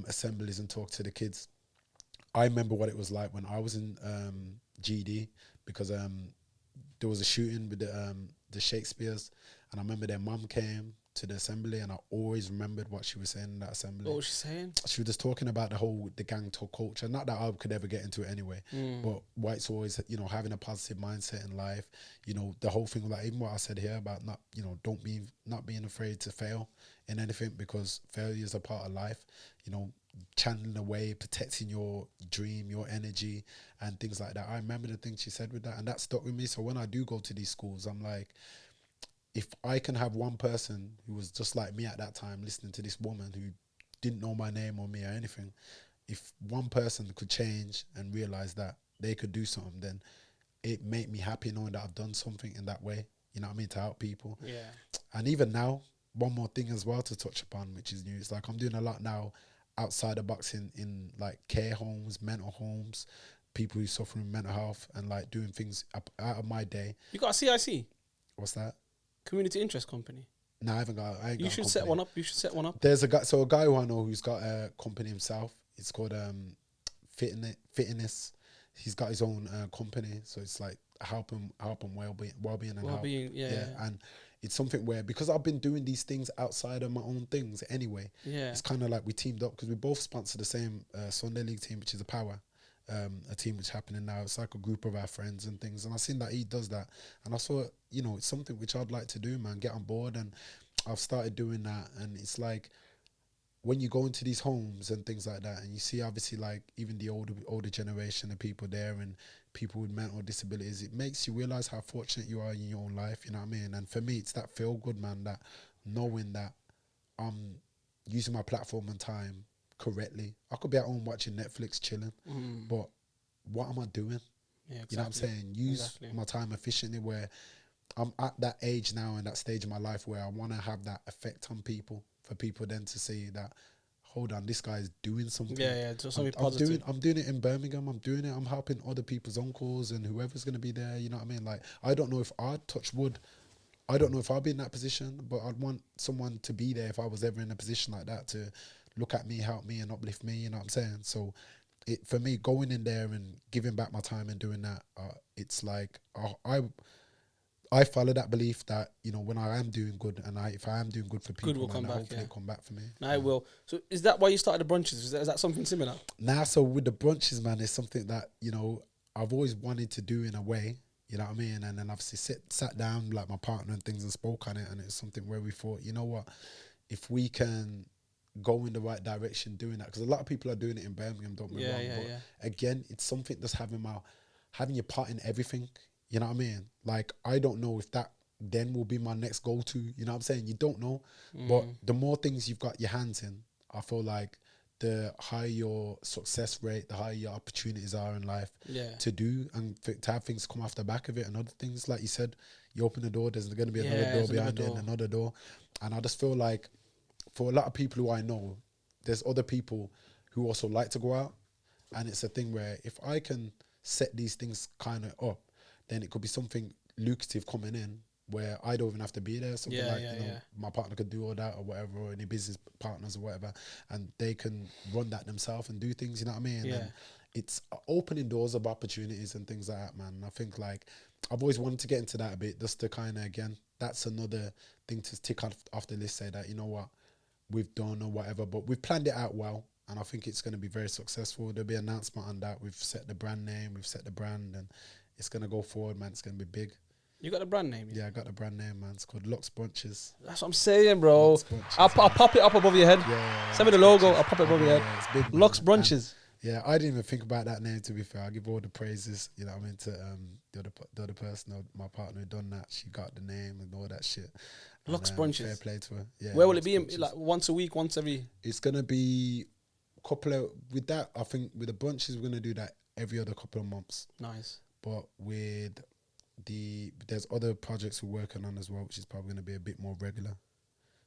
assemblies and talk to the kids, I remember what it was like when I was in GD, because there was a shooting with the Shakespeares, and I remember their mum came, to the assembly, and I always remembered what she was saying in that assembly. What was she saying? She was just talking about the gang talk culture. Not that I could ever get into it anyway, but whites always, having a positive mindset in life. The whole thing, like even what I said here about not being afraid to fail in anything, because failure is a part of life. Channeling away, protecting your dream, your energy, and things like that. I remember the things she said with that, and that stuck with me. So when I do go to these schools, I'm like, if I can have one person who was just like me at that time, listening to this woman who didn't know my name or me or anything, if one person could change and realize that they could do something, then it made me happy knowing that I've done something in that way, to help people. Yeah. And even now, one more thing as well to touch upon, which is new. It's like I'm doing a lot now outside of boxing in like care homes, mental homes, people who suffer from mental health, and like doing things out of my day. You got a CIC? What's that? Community Interest Company. No, I haven't got. You should set one up. You should set one up. There's a guy. So a guy who I know who's got a company himself. It's called Fitness. He's got his own company. So it's like helping well-being and health. Yeah. And it's something where, because I've been doing these things outside of my own things anyway. Yeah. It's kind of like we teamed up because we both sponsor the same Sunday League team, which is a Power. A team which is happening now. It's like a group of our friends and things, and I've seen that he does that, and I thought, it's something which I'd like to do, man. Get on board, and I've started doing that. And it's like when you go into these homes and things like that, and you see obviously like even the older generation of people there and people with mental disabilities, it makes you realize how fortunate you are in your own life. You know what I mean? And for me, it's that feel good, man. That knowing that I'm using my platform and time correctly. I could be at home watching Netflix chilling, but what am I doing? Yeah, exactly. You know what I'm saying? Use my time efficiently, where I'm at that age now and that stage of my life where I want to have that effect on people, for people then to see that, hold on, this guy is doing something. Yeah, something positive. I'm doing it in Birmingham. I'm doing it. I'm helping other people's uncles and whoever's going to be there. You know what I mean? Like, I don't know if I'd touch wood. I don't know if I'll be in that position, but I'd want someone to be there if I was ever in a position like that, to look at me, help me, and uplift me. You know what I'm saying? So, for me, going in there and giving back my time and doing that, it's like I follow that belief that, when I am doing good, and if I am doing good for people, good will come back, hopefully it'll come back for me. No, it will. So is that why you started the brunches? Is that something similar? Nah, so with the brunches, man, it's something that, I've always wanted to do in a way. You know what I mean? And then obviously sat down like my partner and things and spoke on it, and it's something where we thought, you know what, if we can go in the right direction doing that, because a lot of people are doing it in Birmingham, don't get me wrong, but again, it's something that's having your part in everything. You know what I mean? Like, I don't know if that then will be my next go-to. You know what I'm saying? You don't know. But the more things you've got your hands in, I feel like the higher your success rate, the higher your opportunities are in life to do, and to have things come off the back of it, and other things. Like you said, you open the door, there's going to be another door behind it, and another door. And I just feel like for a lot of people who I know, there's other people who also like to go out. And it's a thing where if I can set these things kind of up, then it could be something lucrative coming in where I don't even have to be there. Something my partner could do all that or whatever, or any business partners or whatever, and they can run that themselves and do things, you know what I mean? Yeah. And it's opening doors of opportunities and things like that, man. And I think like I've always wanted to get into that a bit, just to kind of, again, that's another thing to tick off the list, say that, you know what, we've done or whatever, but we've planned it out well. And I think it's going to be very successful. There'll be an announcement on that. We've set the brand name, we've set the brand, and it's going to go forward, man. It's going to be big. You got the brand name? Yeah, I got the brand name, man. It's called Lux Brunches. That's what I'm saying, bro. I'll pop it up above your head. Yeah. Send me the logo. I'll pop it above your head. It's big, Lux Brunches. Yeah, I didn't even think about that name, to be fair. I give all the praises, you know what I mean, to the other person, my partner who done that. She got the name and all that shit. Lux Brunches. Fair play to her. Yeah. Where will it be? Like once a week, once every? It's going to be with that, I think with the brunches, we're going to do that every other couple of months. Nice. But with there's other projects we're working on as well, which is probably going to be a bit more regular.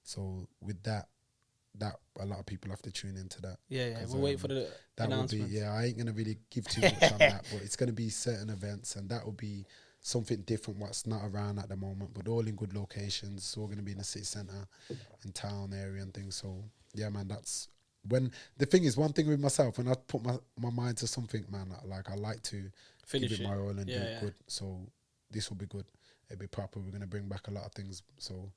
So with that a lot of people have to tune into that. Yeah. We'll wait for the announcement. I ain't going to really give too much on that, but it's going to be certain events, and that will be something different what's not around at the moment, but all in good locations. It's all going to be in the city centre, in town area and things. So yeah, man, that's when the thing is, one thing with myself, when I put my mind to something, man, like I like to finish give it my all and do it good. So this will be good. It'll be proper. We're going to bring back a lot of things. So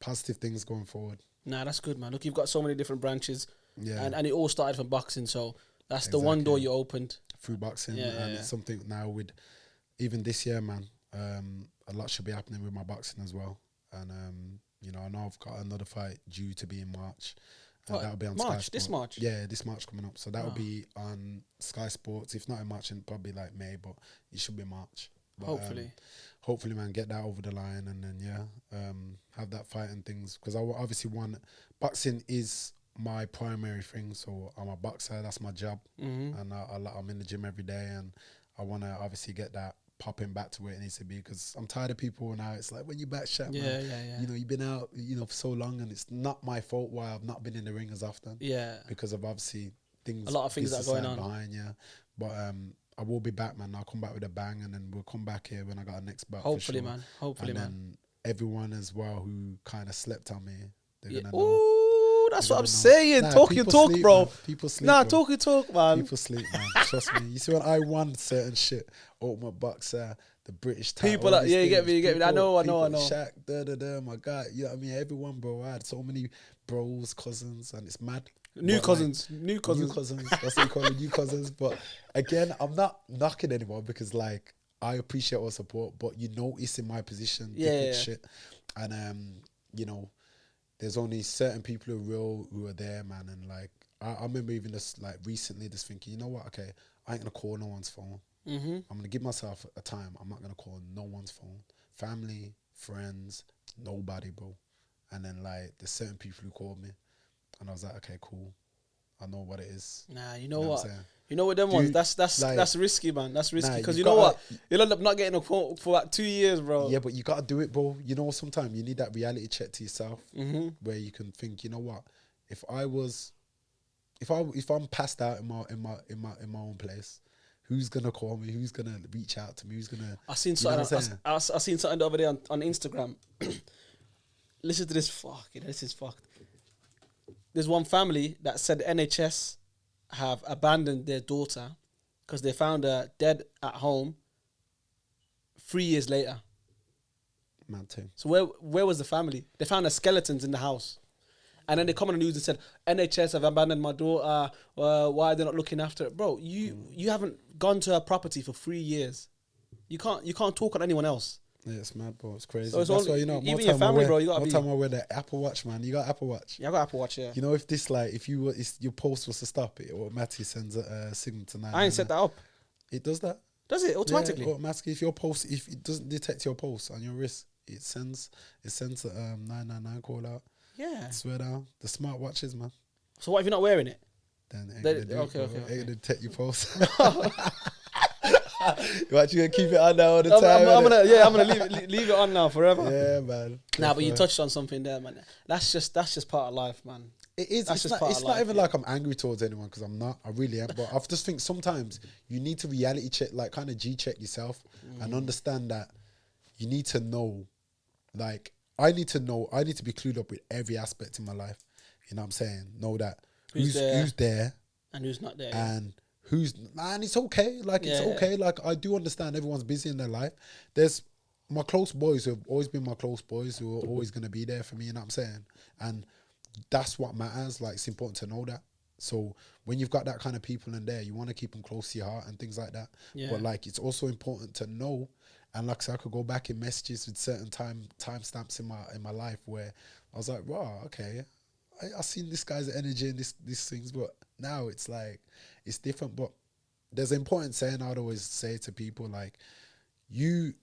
positive things going forward. Nah, that's good, man. Look, you've got so many different branches, Yeah, and it all started from boxing, so that's the one door you opened. through boxing, Yeah, and it's something now with even this year, man. A lot should be happening with my boxing as well, and you know, I know I've got another fight due to be in March, and What? that'll be on March? Sky Sports. This March? Yeah, this March coming up, so that'll Wow. be on Sky Sports. If not in March, and probably like May, but it should be March. But, Hopefully. hopefully, man, get that over the line, and then have that fight and things, because I obviously want boxing is my primary thing. So I'm a boxer, that's my job, and I'm in the gym every day, and I want to obviously get that popping back to where it needs to be, because I'm tired of people now. It's like, when you back shot, man, you know, you've been out, you know, for so long, and it's not my fault why I've not been in the ring as often. Yeah, because of obviously things, a lot of things that are going on behind. Yeah, but I will be back, man. I'll come back with a bang, and then we'll come back here when I got a next bout. hopefully, for sure. man. Hopefully, and man. then everyone as well who kind of slept on me, they're Yeah. gonna know. Ooh, that's They're what I'm gonna know. saying. Nah, Talk your people talk, sleep, bro. man. People sleep. Nah, bro. talk your talk, man. People sleep, man. Trust me. You see, when I won certain shit, Ultimate Boxer, the British title, People all that, these yeah, you get things, me, you get me. I know. Shaq, my guy. You know what I mean? Everyone, bro. I had so many bros, cousins, and it's mad. New But, cousins. New cousins. That's what you call them, new cousins. But again, I'm not knocking anyone, because like, I appreciate all support, but you notice in my position, different shit. And you know, there's only certain people who are there, man. And like, I remember even just like recently just thinking, you know what, okay, I ain't gonna call no one's phone. I'm gonna give myself a time. I'm not gonna call no one's phone. Family, friends, nobody, bro. And then like, there's certain people who called me, and I was like, okay, cool, I know what it is. Nah, you know what what? I'm saying? You know what them ones? That's like, risky, man. That's risky, nah, because you you know what? gotta- You'll end up not getting a call for like 2 years, bro. Yeah, but you gotta do it, bro. You know, sometimes you need that reality check to yourself, where you can think, you know what, if I'm passed out in my own place, who's gonna call me? Who's gonna reach out to me? Who's gonna? I seen something. I seen something the other day on Instagram. Listen to this. This is fucked. There's one family that said NHS have abandoned their daughter because they found her dead at home 3 years later. Man, too. So where was the family? They found her skeletons in the house. And then they come on the news and said, NHS have abandoned my daughter. Why are they not looking after it? Bro, you haven't gone to her property for 3 years. You can't talk on anyone else. Yeah, it's mad, bro. It's crazy. So it's That's only, why, you know, even your family, bro, you gotta more be. time I wear the Apple Watch, man. You got Apple Watch. Yeah, I got Apple Watch, yeah. You know, if this like, if your post was to stop, it automatically sends a signal to 999. I ain't set that up. It does that. Does it automatically? Yeah, automatically. If it doesn't detect your pulse on your wrist, it sends a 999 call out. Yeah. I swear down. The smart watches, man. So what if you're not wearing it? Then it ain't They- gonna do it, okay, bro. okay, Ain't okay. gonna detect your pulse. You actually gonna keep it on now all the time. I'm innit? gonna leave it on now forever. Yeah, man. Nah, but you Definitely. touched on something there, man. That's just part of life, man. It is. That's It's just not, part it's of not life, even yeah. like I'm angry towards anyone, because I'm not. I really am. But I just think sometimes you need to reality check, like kind of G-check yourself, and understand that you need to know. Like, I need to be clued up with every aspect in my life. You know what I'm saying? Know that who's there And who's not there? Yeah. and and it's okay. Like, it's Yeah. okay. Like, I do understand everyone's busy in their life. There's my close boys who have always been my close boys, who are always going to be there for me. You know what I'm saying? And that's what matters. Like, it's important to know that. So when you've got that kind of people in there, you want to keep them close to your heart and things like that. Yeah. But like, it's also important to know. And like I said, I could go back in messages with certain time stamps in my life where I was like, wow, okay, I seen this guy's energy and these things, but now it's like, it's different. But there's an important saying I'd always say to people, like, you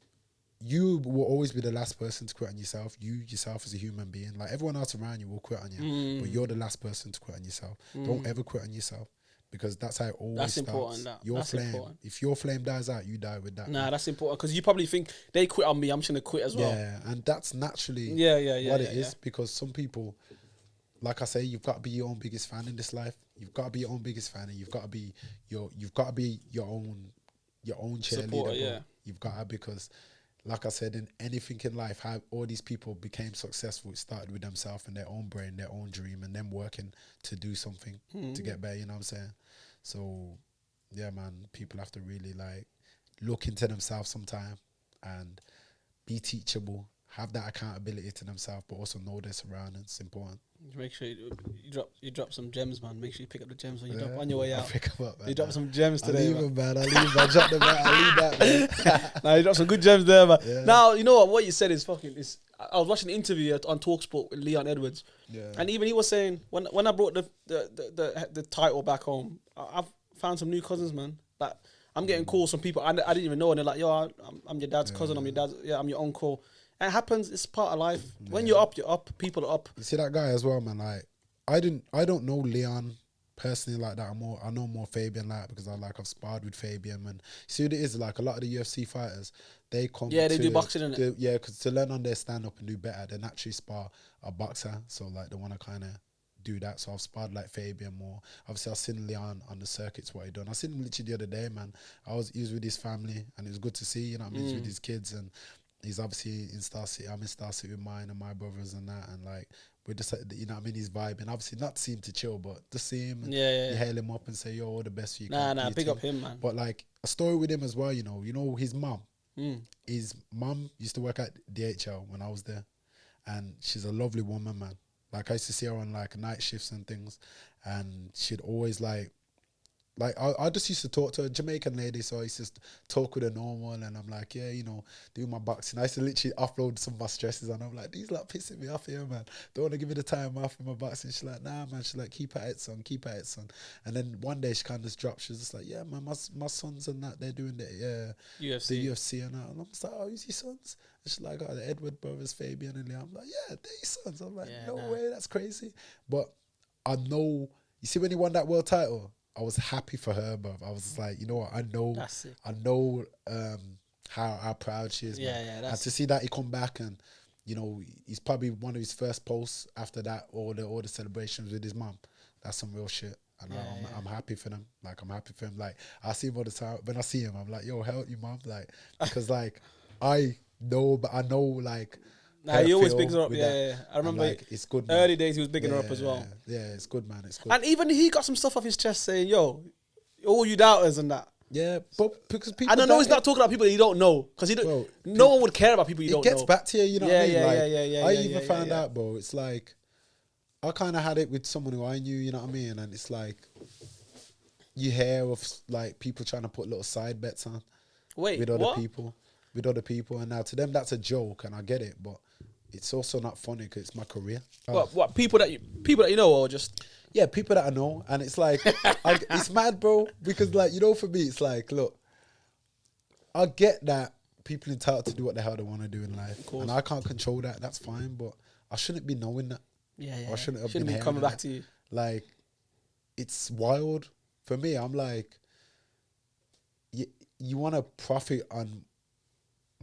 will always be the last person to quit on yourself. You yourself as a human being, like, everyone else around you will quit on you, but you're the last person to quit on yourself. Don't ever quit on yourself, because that's how it always That's starts. important, that. Your That's flame. important. If your flame dies out, you die with that. Nah, that's important, because you probably think they quit on me, I'm just gonna quit as well. Yeah, and that's naturally Yeah, what it is, because some people, like I say, you've got to be your own biggest fan in this life. You've got to be your own biggest fan, and you've got to be your own cheerleader. Supporter, bro. yeah. You've got to, because like I said, in anything in life, how all these people became successful, it started with themselves and their own brain, their own dream, and them working to do something to get better. You know what I'm saying? So yeah, man, people have to really like look into themselves sometime and be teachable. have that accountability to themselves, but also know their surroundings. It's important. Make sure you drop some gems, man. Make sure you pick up the gems when you drop on your way I'll out. pick 'em up, man. You drop some gems today, I'll leave them, man. Drop them, man. I'll leave that, man. Now you dropped some good gems there, man. Yeah. Now you know what you said is fucking. I was watching an interview on Talksport with Leon Edwards, and even he was saying when I brought the title back home, I've found some new cousins, man. Like I'm getting calls from people I didn't even know, and they're like, "Yo, I'm your dad's cousin. I'm your dad's. Yeah, I'm your uncle." And it happens. It's part of life. When you're up, you're up. People are up. You see that guy as well, man. Like I don't know Leon personally like that. I know more Fabian like because I've sparred with Fabian, and see what it is like. A lot of the UFC fighters, they come. Yeah, they do boxing, innit? Yeah, because to learn on their stand up and do better, they naturally spar a boxer. So like they want to kind of do that. So I've sparred like Fabian more. Obviously, I've seen Leon on the circuits what he done. I seen him literally the other day, man. He was with his family, and it was good to see. You know what I mean? He's with his kids, and he's obviously in Star City. I'm in Star City with mine and my brothers and that, and like we're just, you know what I mean, he's vibing. Obviously, not to see him to chill, but to see him, and you hail him up and say, "Yo, all the best for you." Big up him, man. But like a story with him as well, you know his mum. His mum used to work at DHL when I was there, and she's a lovely woman, man. Like I used to see her on like night shifts and things, and she'd always like I just used to talk to a Jamaican lady, so I used to talk with her normal, and I'm like, yeah, you know, do my boxing. I used to literally upload some of my stresses, and I'm like, these like pissing me off here, man. Don't want to give me the time off in my boxing. She's like, nah, man. She's like, keep at it, son. Keep at it, son. And then one day she kind of just dropped. She was just like, yeah, man, my sons and that, they're doing the UFC and that. And I'm just like, oh, who's your sons? And she's like, oh, the Edward brothers, Fabian and Leon. I'm like, yeah, they're your sons. I'm like, no way, that's crazy. But I know, you see when he won that world title, I was happy for her, bruv. I was just like, you know what? I know how proud she is. Man. And to see that he come back and, you know, he's probably one of his first posts after that, all the celebrations with his mum. That's some real shit. And I'm happy for them. Like, I'm happy for him. Like, I see him all the time. When I see him, I'm like, yo, help you, mum. Like, because like, I know, like, nah, he always bigs her up. Yeah. I remember like, it's good, man. Early days he was bigging her up as well. Yeah, it's good, man. It's good. And even he got some stuff off his chest saying, yo, all you doubters and that. Yeah, but because people... And I know he's not talking about people that you don't know. Because no one would care about people you don't know. It gets back to you know what I mean? Yeah. I even found out, bro, it's like... I kind of had it with someone who I knew, you know what I mean? And it's like... You hear of like people trying to put little side bets on. With other people. And now to them, that's a joke and I get it, but... It's also not funny because it's my career. What people that you know or just people that I know, and it's like it's mad, bro. Because like for me, it's like look, I get that people entitled to do what the hell they want to do in life, and I can't control that. That's fine, but I shouldn't be knowing that. I shouldn't have been coming back to you. Like it's wild for me. I'm like, you want to profit on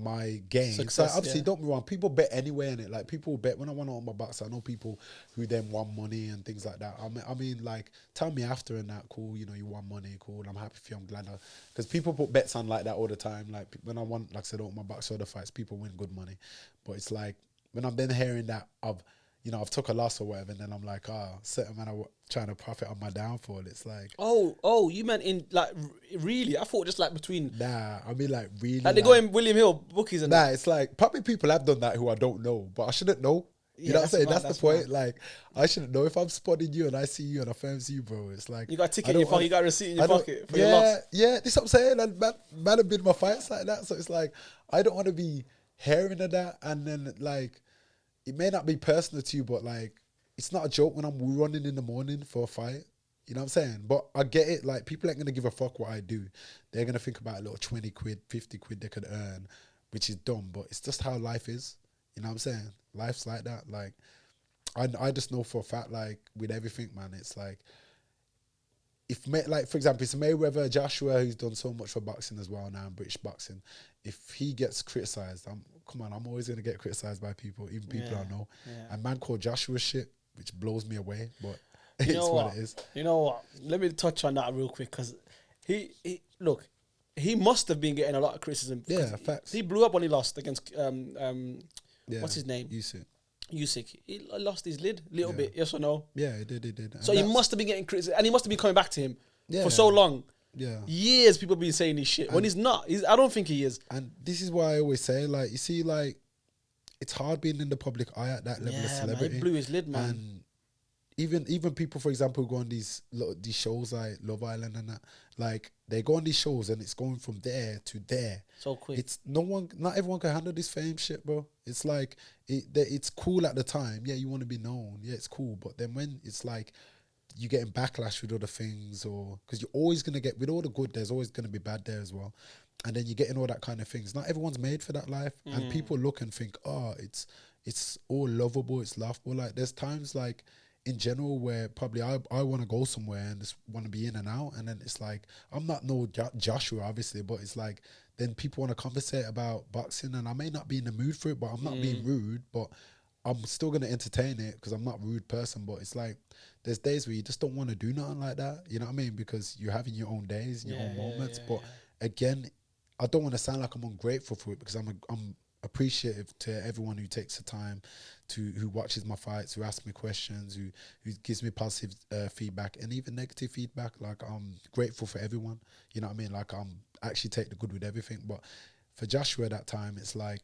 my game. Success, so obviously, don't be wrong. People bet anywhere in it. Like people bet when I went on my box. I know people who then won money and things like that. I mean, like tell me after and that. Cool, you know, you won money. Cool, I'm happy for you. I'm glad. Because people put bets on like that all the time. Like when I won, like I said, all my box other fights, people win good money. But it's like when I'm then hearing that I've took a loss or whatever, and then I'm like, certain man are trying to profit on my downfall. It's like, you meant in like really? I thought just like between. Nah, I mean like really. Like they go in William Hill bookies and. Nah, it's like probably people have done that who I don't know, but I shouldn't know. You know what I'm saying? That's the point. Like I shouldn't know if I'm spotting you and I see you and I firm see you, bro. It's like you got a ticket in your pocket, you got a receipt in your pocket for your loss. Yeah, this is what I'm saying. And man have been my fights like that, so it's like I don't want to be hearing of that, and then like it may not be personal to you, but like. It's not a joke when I'm running in the morning for a fight. You know what I'm saying? But I get it. Like, people ain't going to give a fuck what I do. They're going to think about a little 20 quid, 50 quid they could earn, which is dumb. But it's just how life is. You know what I'm saying? Life's like that. Like, I just know for a fact, like, with everything, man, it's like, for example, it's Mayweather, Joshua, who's done so much for boxing as well now, British boxing. If he gets criticised, I'm always going to get criticised by people, even people I know. Yeah. And man called Joshua shit, which blows me away, but it's what it is. You know what? Let me touch on that real quick, because he must have been getting a lot of criticism. Yeah, facts. He blew up when he lost against what's his name? Usyk. He lost his lid a little bit, yes or no? Yeah, he did. So he must have been getting criticism, and he must have been coming back to him for so long. Yeah. Years people have been saying this shit. And when he's not, I don't think he is. And this is why I always say, like, you see, like, it's hard being in the public eye at that level of Yeah, man, celebrity. he blew his lid, man. And even people, for example, who go on these shows like Love Island and that, like they go on these shows and it's going from there to there. So quick. It's not everyone can handle this fame shit, bro. It's like it's cool at the time. Yeah, you want to be known. Yeah, it's cool. But then when it's like you getting backlash with other things, or because you're always gonna get, with all the good, there's always gonna be bad there as well. And then you're getting all that kind of things. Not everyone's made for that life, and people look and think, oh, it's all lovable, it's laughable. Like there's times like in general where probably I want to go somewhere and just want to be in and out, and then it's like I'm not no Joshua obviously, but it's like then people want to conversate about boxing, and I may not be in the mood for it, but I'm not being rude, but I'm still gonna entertain it because I'm not a rude person. But it's like there's days where you just don't want to do nothing like that, you know what I mean? Because you're having your own days, your own moments. But again, I don't want to sound like I'm ungrateful for it, because I'm appreciative to everyone who takes the time who watches my fights, who asks me questions, who gives me positive feedback and even negative feedback. Like I'm grateful for everyone, you know what I mean? Like I'm actually take the good with everything. But for Joshua at that time, it's like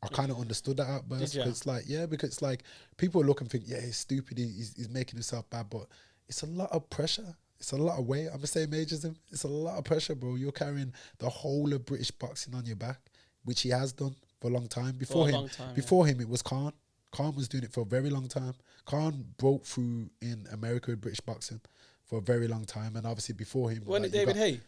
I kind of understood that outburst. It's like, because it's like people look and think, yeah, he's stupid, he's making himself bad, but it's a lot of pressure. It's a lot of weight. I'm the same age as him. It's a lot of pressure, bro. You're carrying the whole of British boxing on your back, which he has done for a long time. Before him, it was Khan. Khan was doing it for a very long time. Khan broke through in America with British boxing for a very long time, and obviously before him, when did David Hay?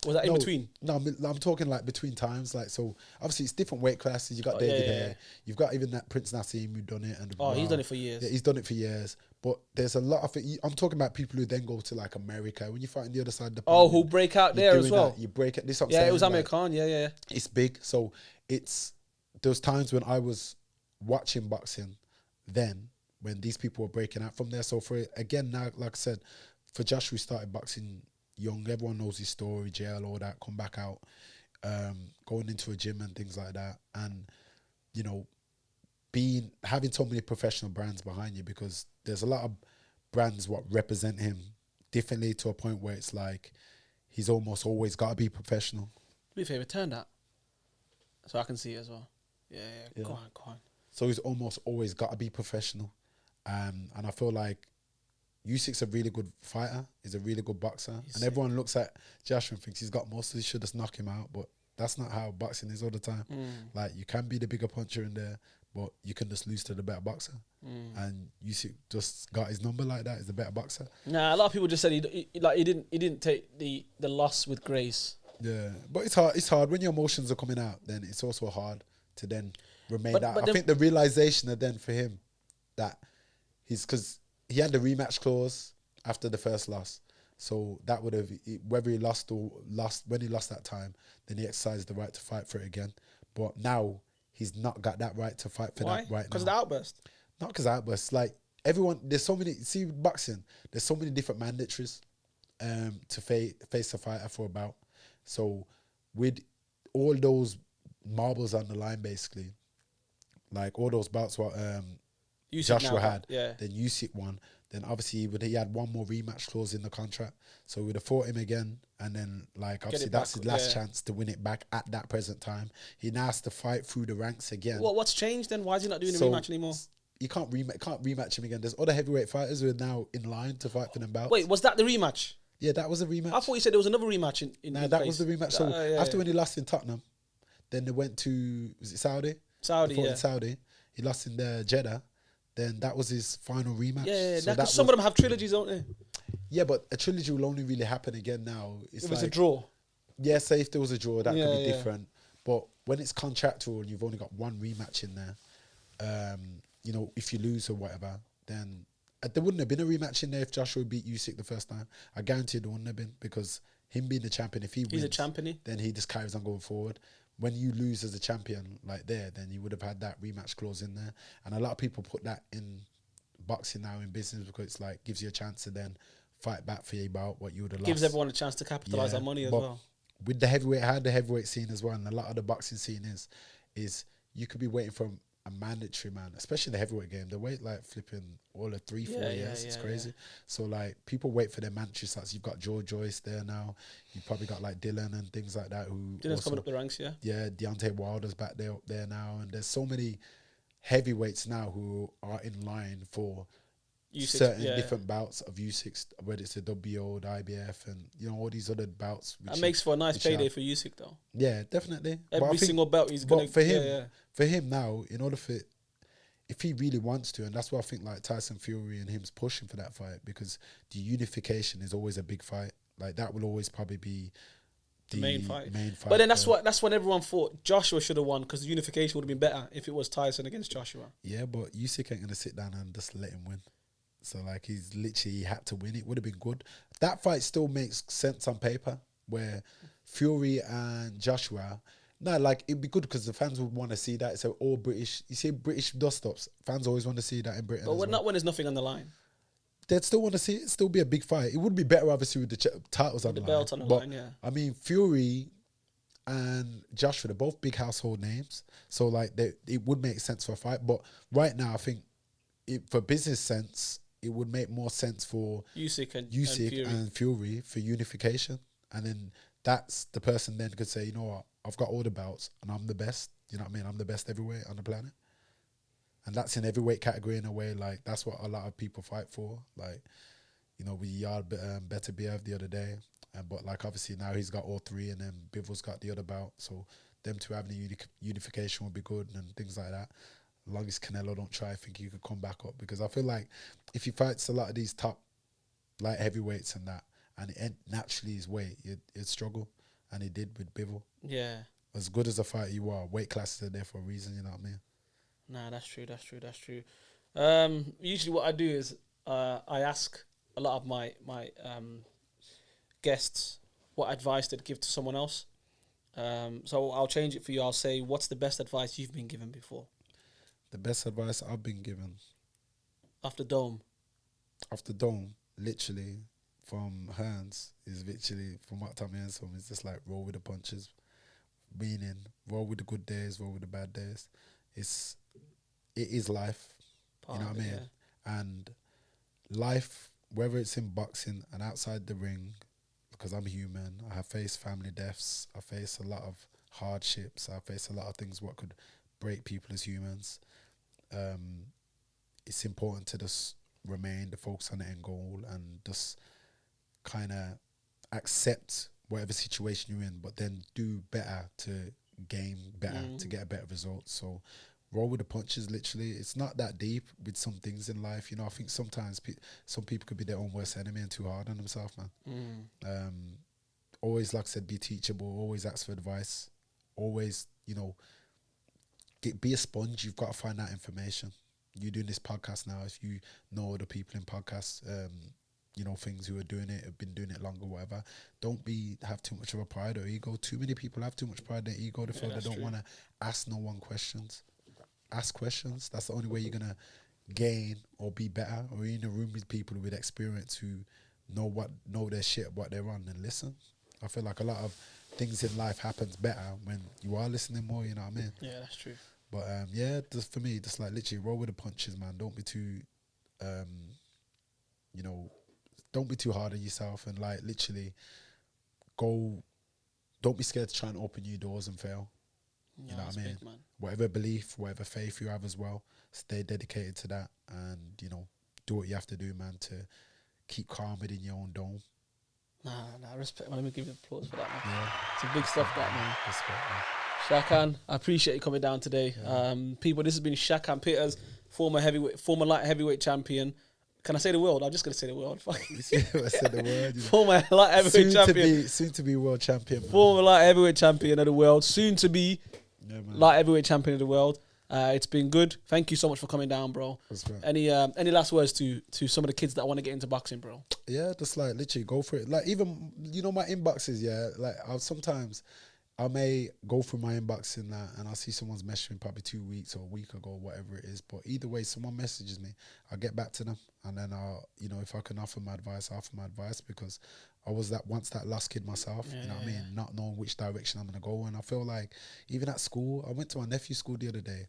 Was that in between? No, I'm talking like between times. Like, so obviously it's different weight classes. You got David Hay. You've got even that Prince Nassim who done it. And he's done it for years. Yeah, he's done it for years. But there's a lot of it. I'm talking about people who then go to like America. When you fight on the other side of the planet, who break out there as well. You break it. This what I'm saying, it was Amir Khan. Yeah. It's big. So it's those times when I was watching boxing then, when these people were breaking out from there. So for again now, like I said, for Josh, we started boxing young. Everyone knows his story, jail, all that, come back out, going into a gym and things like that. And, you know, having so many professional brands behind you, because there's a lot of brands what represent him differently to a point where it's like he's almost always got to be professional. To be fair, return that so I can see it as well. Yeah. Go on. So he's almost always got to be professional. And I feel like Usyk's a really good fighter. He's a really good boxer. And everyone looks at Joshua and thinks he's got most, so he should just knock him out. But that's not how boxing is all the time. Like, you can be the bigger puncher in there, but you can just lose to the better boxer. And Usyk just got his number like that. He's the better boxer. Nah, a lot of people just said he didn't take the loss with grace. Yeah, but it's hard. It's hard when your emotions are coming out. Then it's also hard to then remain that. I think the realization of then for him that because he had the rematch clause after the first loss, so that would have, whether he lost when he lost that time, then he exercised the right to fight for it again. But now he's not got that right to fight for that right now. Because of the outburst? Not because of outbursts. Like everyone, there's so many. See, boxing, there's so many different mandatories to face a fighter for a bout. So with all those marbles on the line, basically, like all those bouts what Joshua had, then Usyk won. Then obviously he had one more rematch clause in the contract, so we'd have fought him again, and then like obviously that's his last chance to win it back at that present time. He now has to fight through the ranks again. What's changed then? Why is he not doing a rematch anymore? You can't rematch him again. There's other heavyweight fighters who are now in line to fight for them bouts. Wait, was that the rematch? Yeah, that was a rematch. I thought you said there was another rematch in No, that was the rematch. So after when he lost in Tottenham, then they went to, was it Saudi? In Saudi. He lost in the Jeddah. Then that was his final rematch. Yeah, so because some of them have trilogies, don't they? Yeah, but a trilogy will only really happen again now. If it's a draw. Yeah, say if there was a draw, that could be different. But when it's contractual and you've only got one rematch in there, you know, if you lose or whatever, then there wouldn't have been a rematch in there if Joshua beat Usyk the first time. I guarantee there wouldn't have been, because him being the champion, if he's a champion, then he just carries on going forward. When you lose as a champion like there, then you would have had that rematch clause in there. And a lot of people put that in boxing now, in business, because it's like gives you a chance to then fight back for you about what you would have lost. Gives everyone a chance to capitalise on money as well. With the heavyweight scene as well, and a lot of the boxing scene is you could be waiting for a mandatory, man, especially the heavyweight game. They wait like flipping all of 3-4 years. It's crazy. So like people wait for their mandatory slots. You've got George Joyce there now. You've probably got like Dylan and things like that. Who Dylan's coming up the ranks, Yeah, Deontay Wilder's back there up there now, and there's so many heavyweights now who are in line for U6, certain different bouts of U6, whether it's the WBO, the IBF, and all these other bouts. That makes for a nice payday for Usyk, though. Yeah, definitely. Every single belt he's gonna. For him now, in order for, if he really wants to, and that's why I think like Tyson Fury and him's pushing for that fight, because the unification is always a big fight. Like that will always probably be the main fight. But then that's when everyone thought Joshua should have won, because the unification would have been better if it was Tyson against Joshua. Yeah, but Usyk ain't gonna sit down and just let him win. So like he's literally had to win. It would have been good. That fight still makes sense on paper, where Fury and Joshua. No, like it'd be good because the fans would want to see that. It's all British. You see, British dust ups. Fans always want to see that in Britain. But not when there's nothing on the line. They'd still want to see it. Still be a big fight. It would be better obviously with the titles on the line. The belt on the line, yeah. I mean, Fury and Joshua, they're both big household names. So like, it would make sense for a fight. But right now, I think for business sense, it would make more sense for Usyk and Fury for unification, and then that's the person then could say, you know what, I've got all the belts and I'm the best. You know what I mean? I'm the best everywhere on the planet, and that's in every weight category in a way. Like that's what a lot of people fight for. Like, we are better Biev the other day, but like obviously now he's got all three, and then Biv's got the other belt. So them two having the unification would be good and things like that. As long as Canelo don't try, I think he could come back up, because I feel like if he fights a lot of these top light heavyweights and that, and it naturally his weight, he'd struggle, and he did with Bivol. Yeah. As good as a fighter you are, weight classes are there for a reason. You know what I mean? Nah, that's true. Usually, what I do is I ask a lot of my guests what advice they'd give to someone else. So I'll change it for you. I'll say, what's the best advice you've been given before? The best advice I've been given after Dome, literally from Hearns, is literally from what Tommy hears from, is just like roll with the punches, meaning roll with the good days, roll with the bad days. It is life, you know what I mean? Yeah. And life, whether it's in boxing and outside the ring, because I'm human, I have faced family deaths, I face a lot of hardships, I face a lot of things what could break people as humans. It's important to just remain the focus on the end goal and just kind of accept whatever situation you're in, but then do better to gain better, to get a better result. So roll with the punches, literally. It's not that deep with some things in life. I think sometimes some people could be their own worst enemy and too hard on themselves, man. Always, like I said, be teachable, always ask for advice, always, be a sponge. You've got to find out information. You're doing this podcast now. If you know other people in podcasts, things who are doing it, have been doing it longer, whatever. Don't have too much of a pride or ego. Too many people have too much pride and ego. They feel they don't want to ask no one questions. Ask questions. That's the only way you're gonna gain or be better. Or you're in a room with people with experience who know their shit, what they're on, and listen. I feel like a lot of things in life happens better when you are listening more, you know what I mean? Yeah, that's true. But just for me, just like literally roll with the punches, man. Don't be too, don't be too hard on yourself, and like literally don't be scared to try and open new doors and fail. You know what I mean? Big, whatever belief, whatever faith you have as well, stay dedicated to that, and do what you have to do, man, to keep calm within your own dome. Nah, respect, man. Let me give you applause for that, man. Yeah. It's a big stuff, that, man. Respect, man. Shakan, I appreciate you coming down today. Yeah. People, this has been Shakan Pitters, former light heavyweight champion. Can I say the world? I'm just going to say the world. I said the word. Former light heavyweight champion. Soon to be world champion. Man. Former light heavyweight champion of the world. Soon to be light heavyweight champion of the world. It's been good. Thank you so much for coming down, bro. Any last words to some of the kids that want to get into boxing, bro? Yeah, just like literally go for it. Like even my inboxes, like I may go through my inbox and I'll see someone's messaging probably 2 weeks or a week ago, whatever it is. But either way, someone messages me, I'll get back to them, and then I'll if I can offer my advice, because I was that lost kid myself. You know what I mean? Not knowing which direction I'm gonna go, and I feel like even at school, I went to my nephew's school the other day.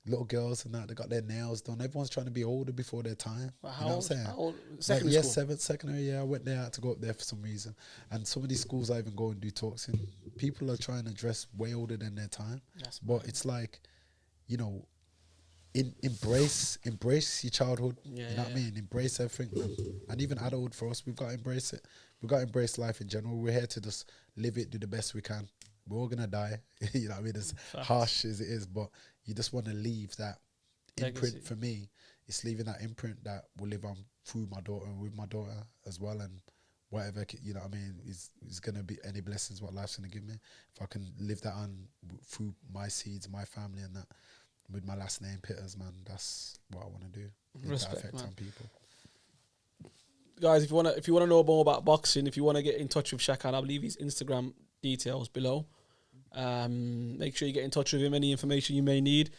Little girls and that, they got their nails done. Everyone's trying to be older before their time. Well, you know what I'm saying? How old? Secondary school? Seventh, secondary, yeah. I went there, I had to go up there for some reason. And some of these schools I even go and do talks in. People are trying to dress way older than their time. But it's like, embrace your childhood. Yeah, You know what I mean? Embrace everything, man. And even adulthood for us, we've got to embrace it. We've got to embrace life in general. We're here to just live it, do the best we can. We're all gonna die. You know what I mean? As harsh as it is, but you just want to leave that imprint. Legacy. For me, it's leaving that imprint that will live on through my daughter and with my daughter as well, and whatever, you know what I mean, is gonna be any blessings what life's gonna give me. If I can live that on through my seeds, my family, and that with my last name Pitters, man, that's what I want to do. Respect, that effect man. on people. Guys, if you wanna know more about boxing, if you wanna get in touch with Shakan, I'll leave his Instagram details below. Make sure you get in touch with him. Any information you may need.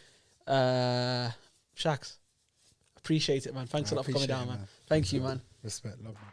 Shaks, appreciate it, man. Thanks a lot for coming down, man. Thank you, man. Respect, love, man.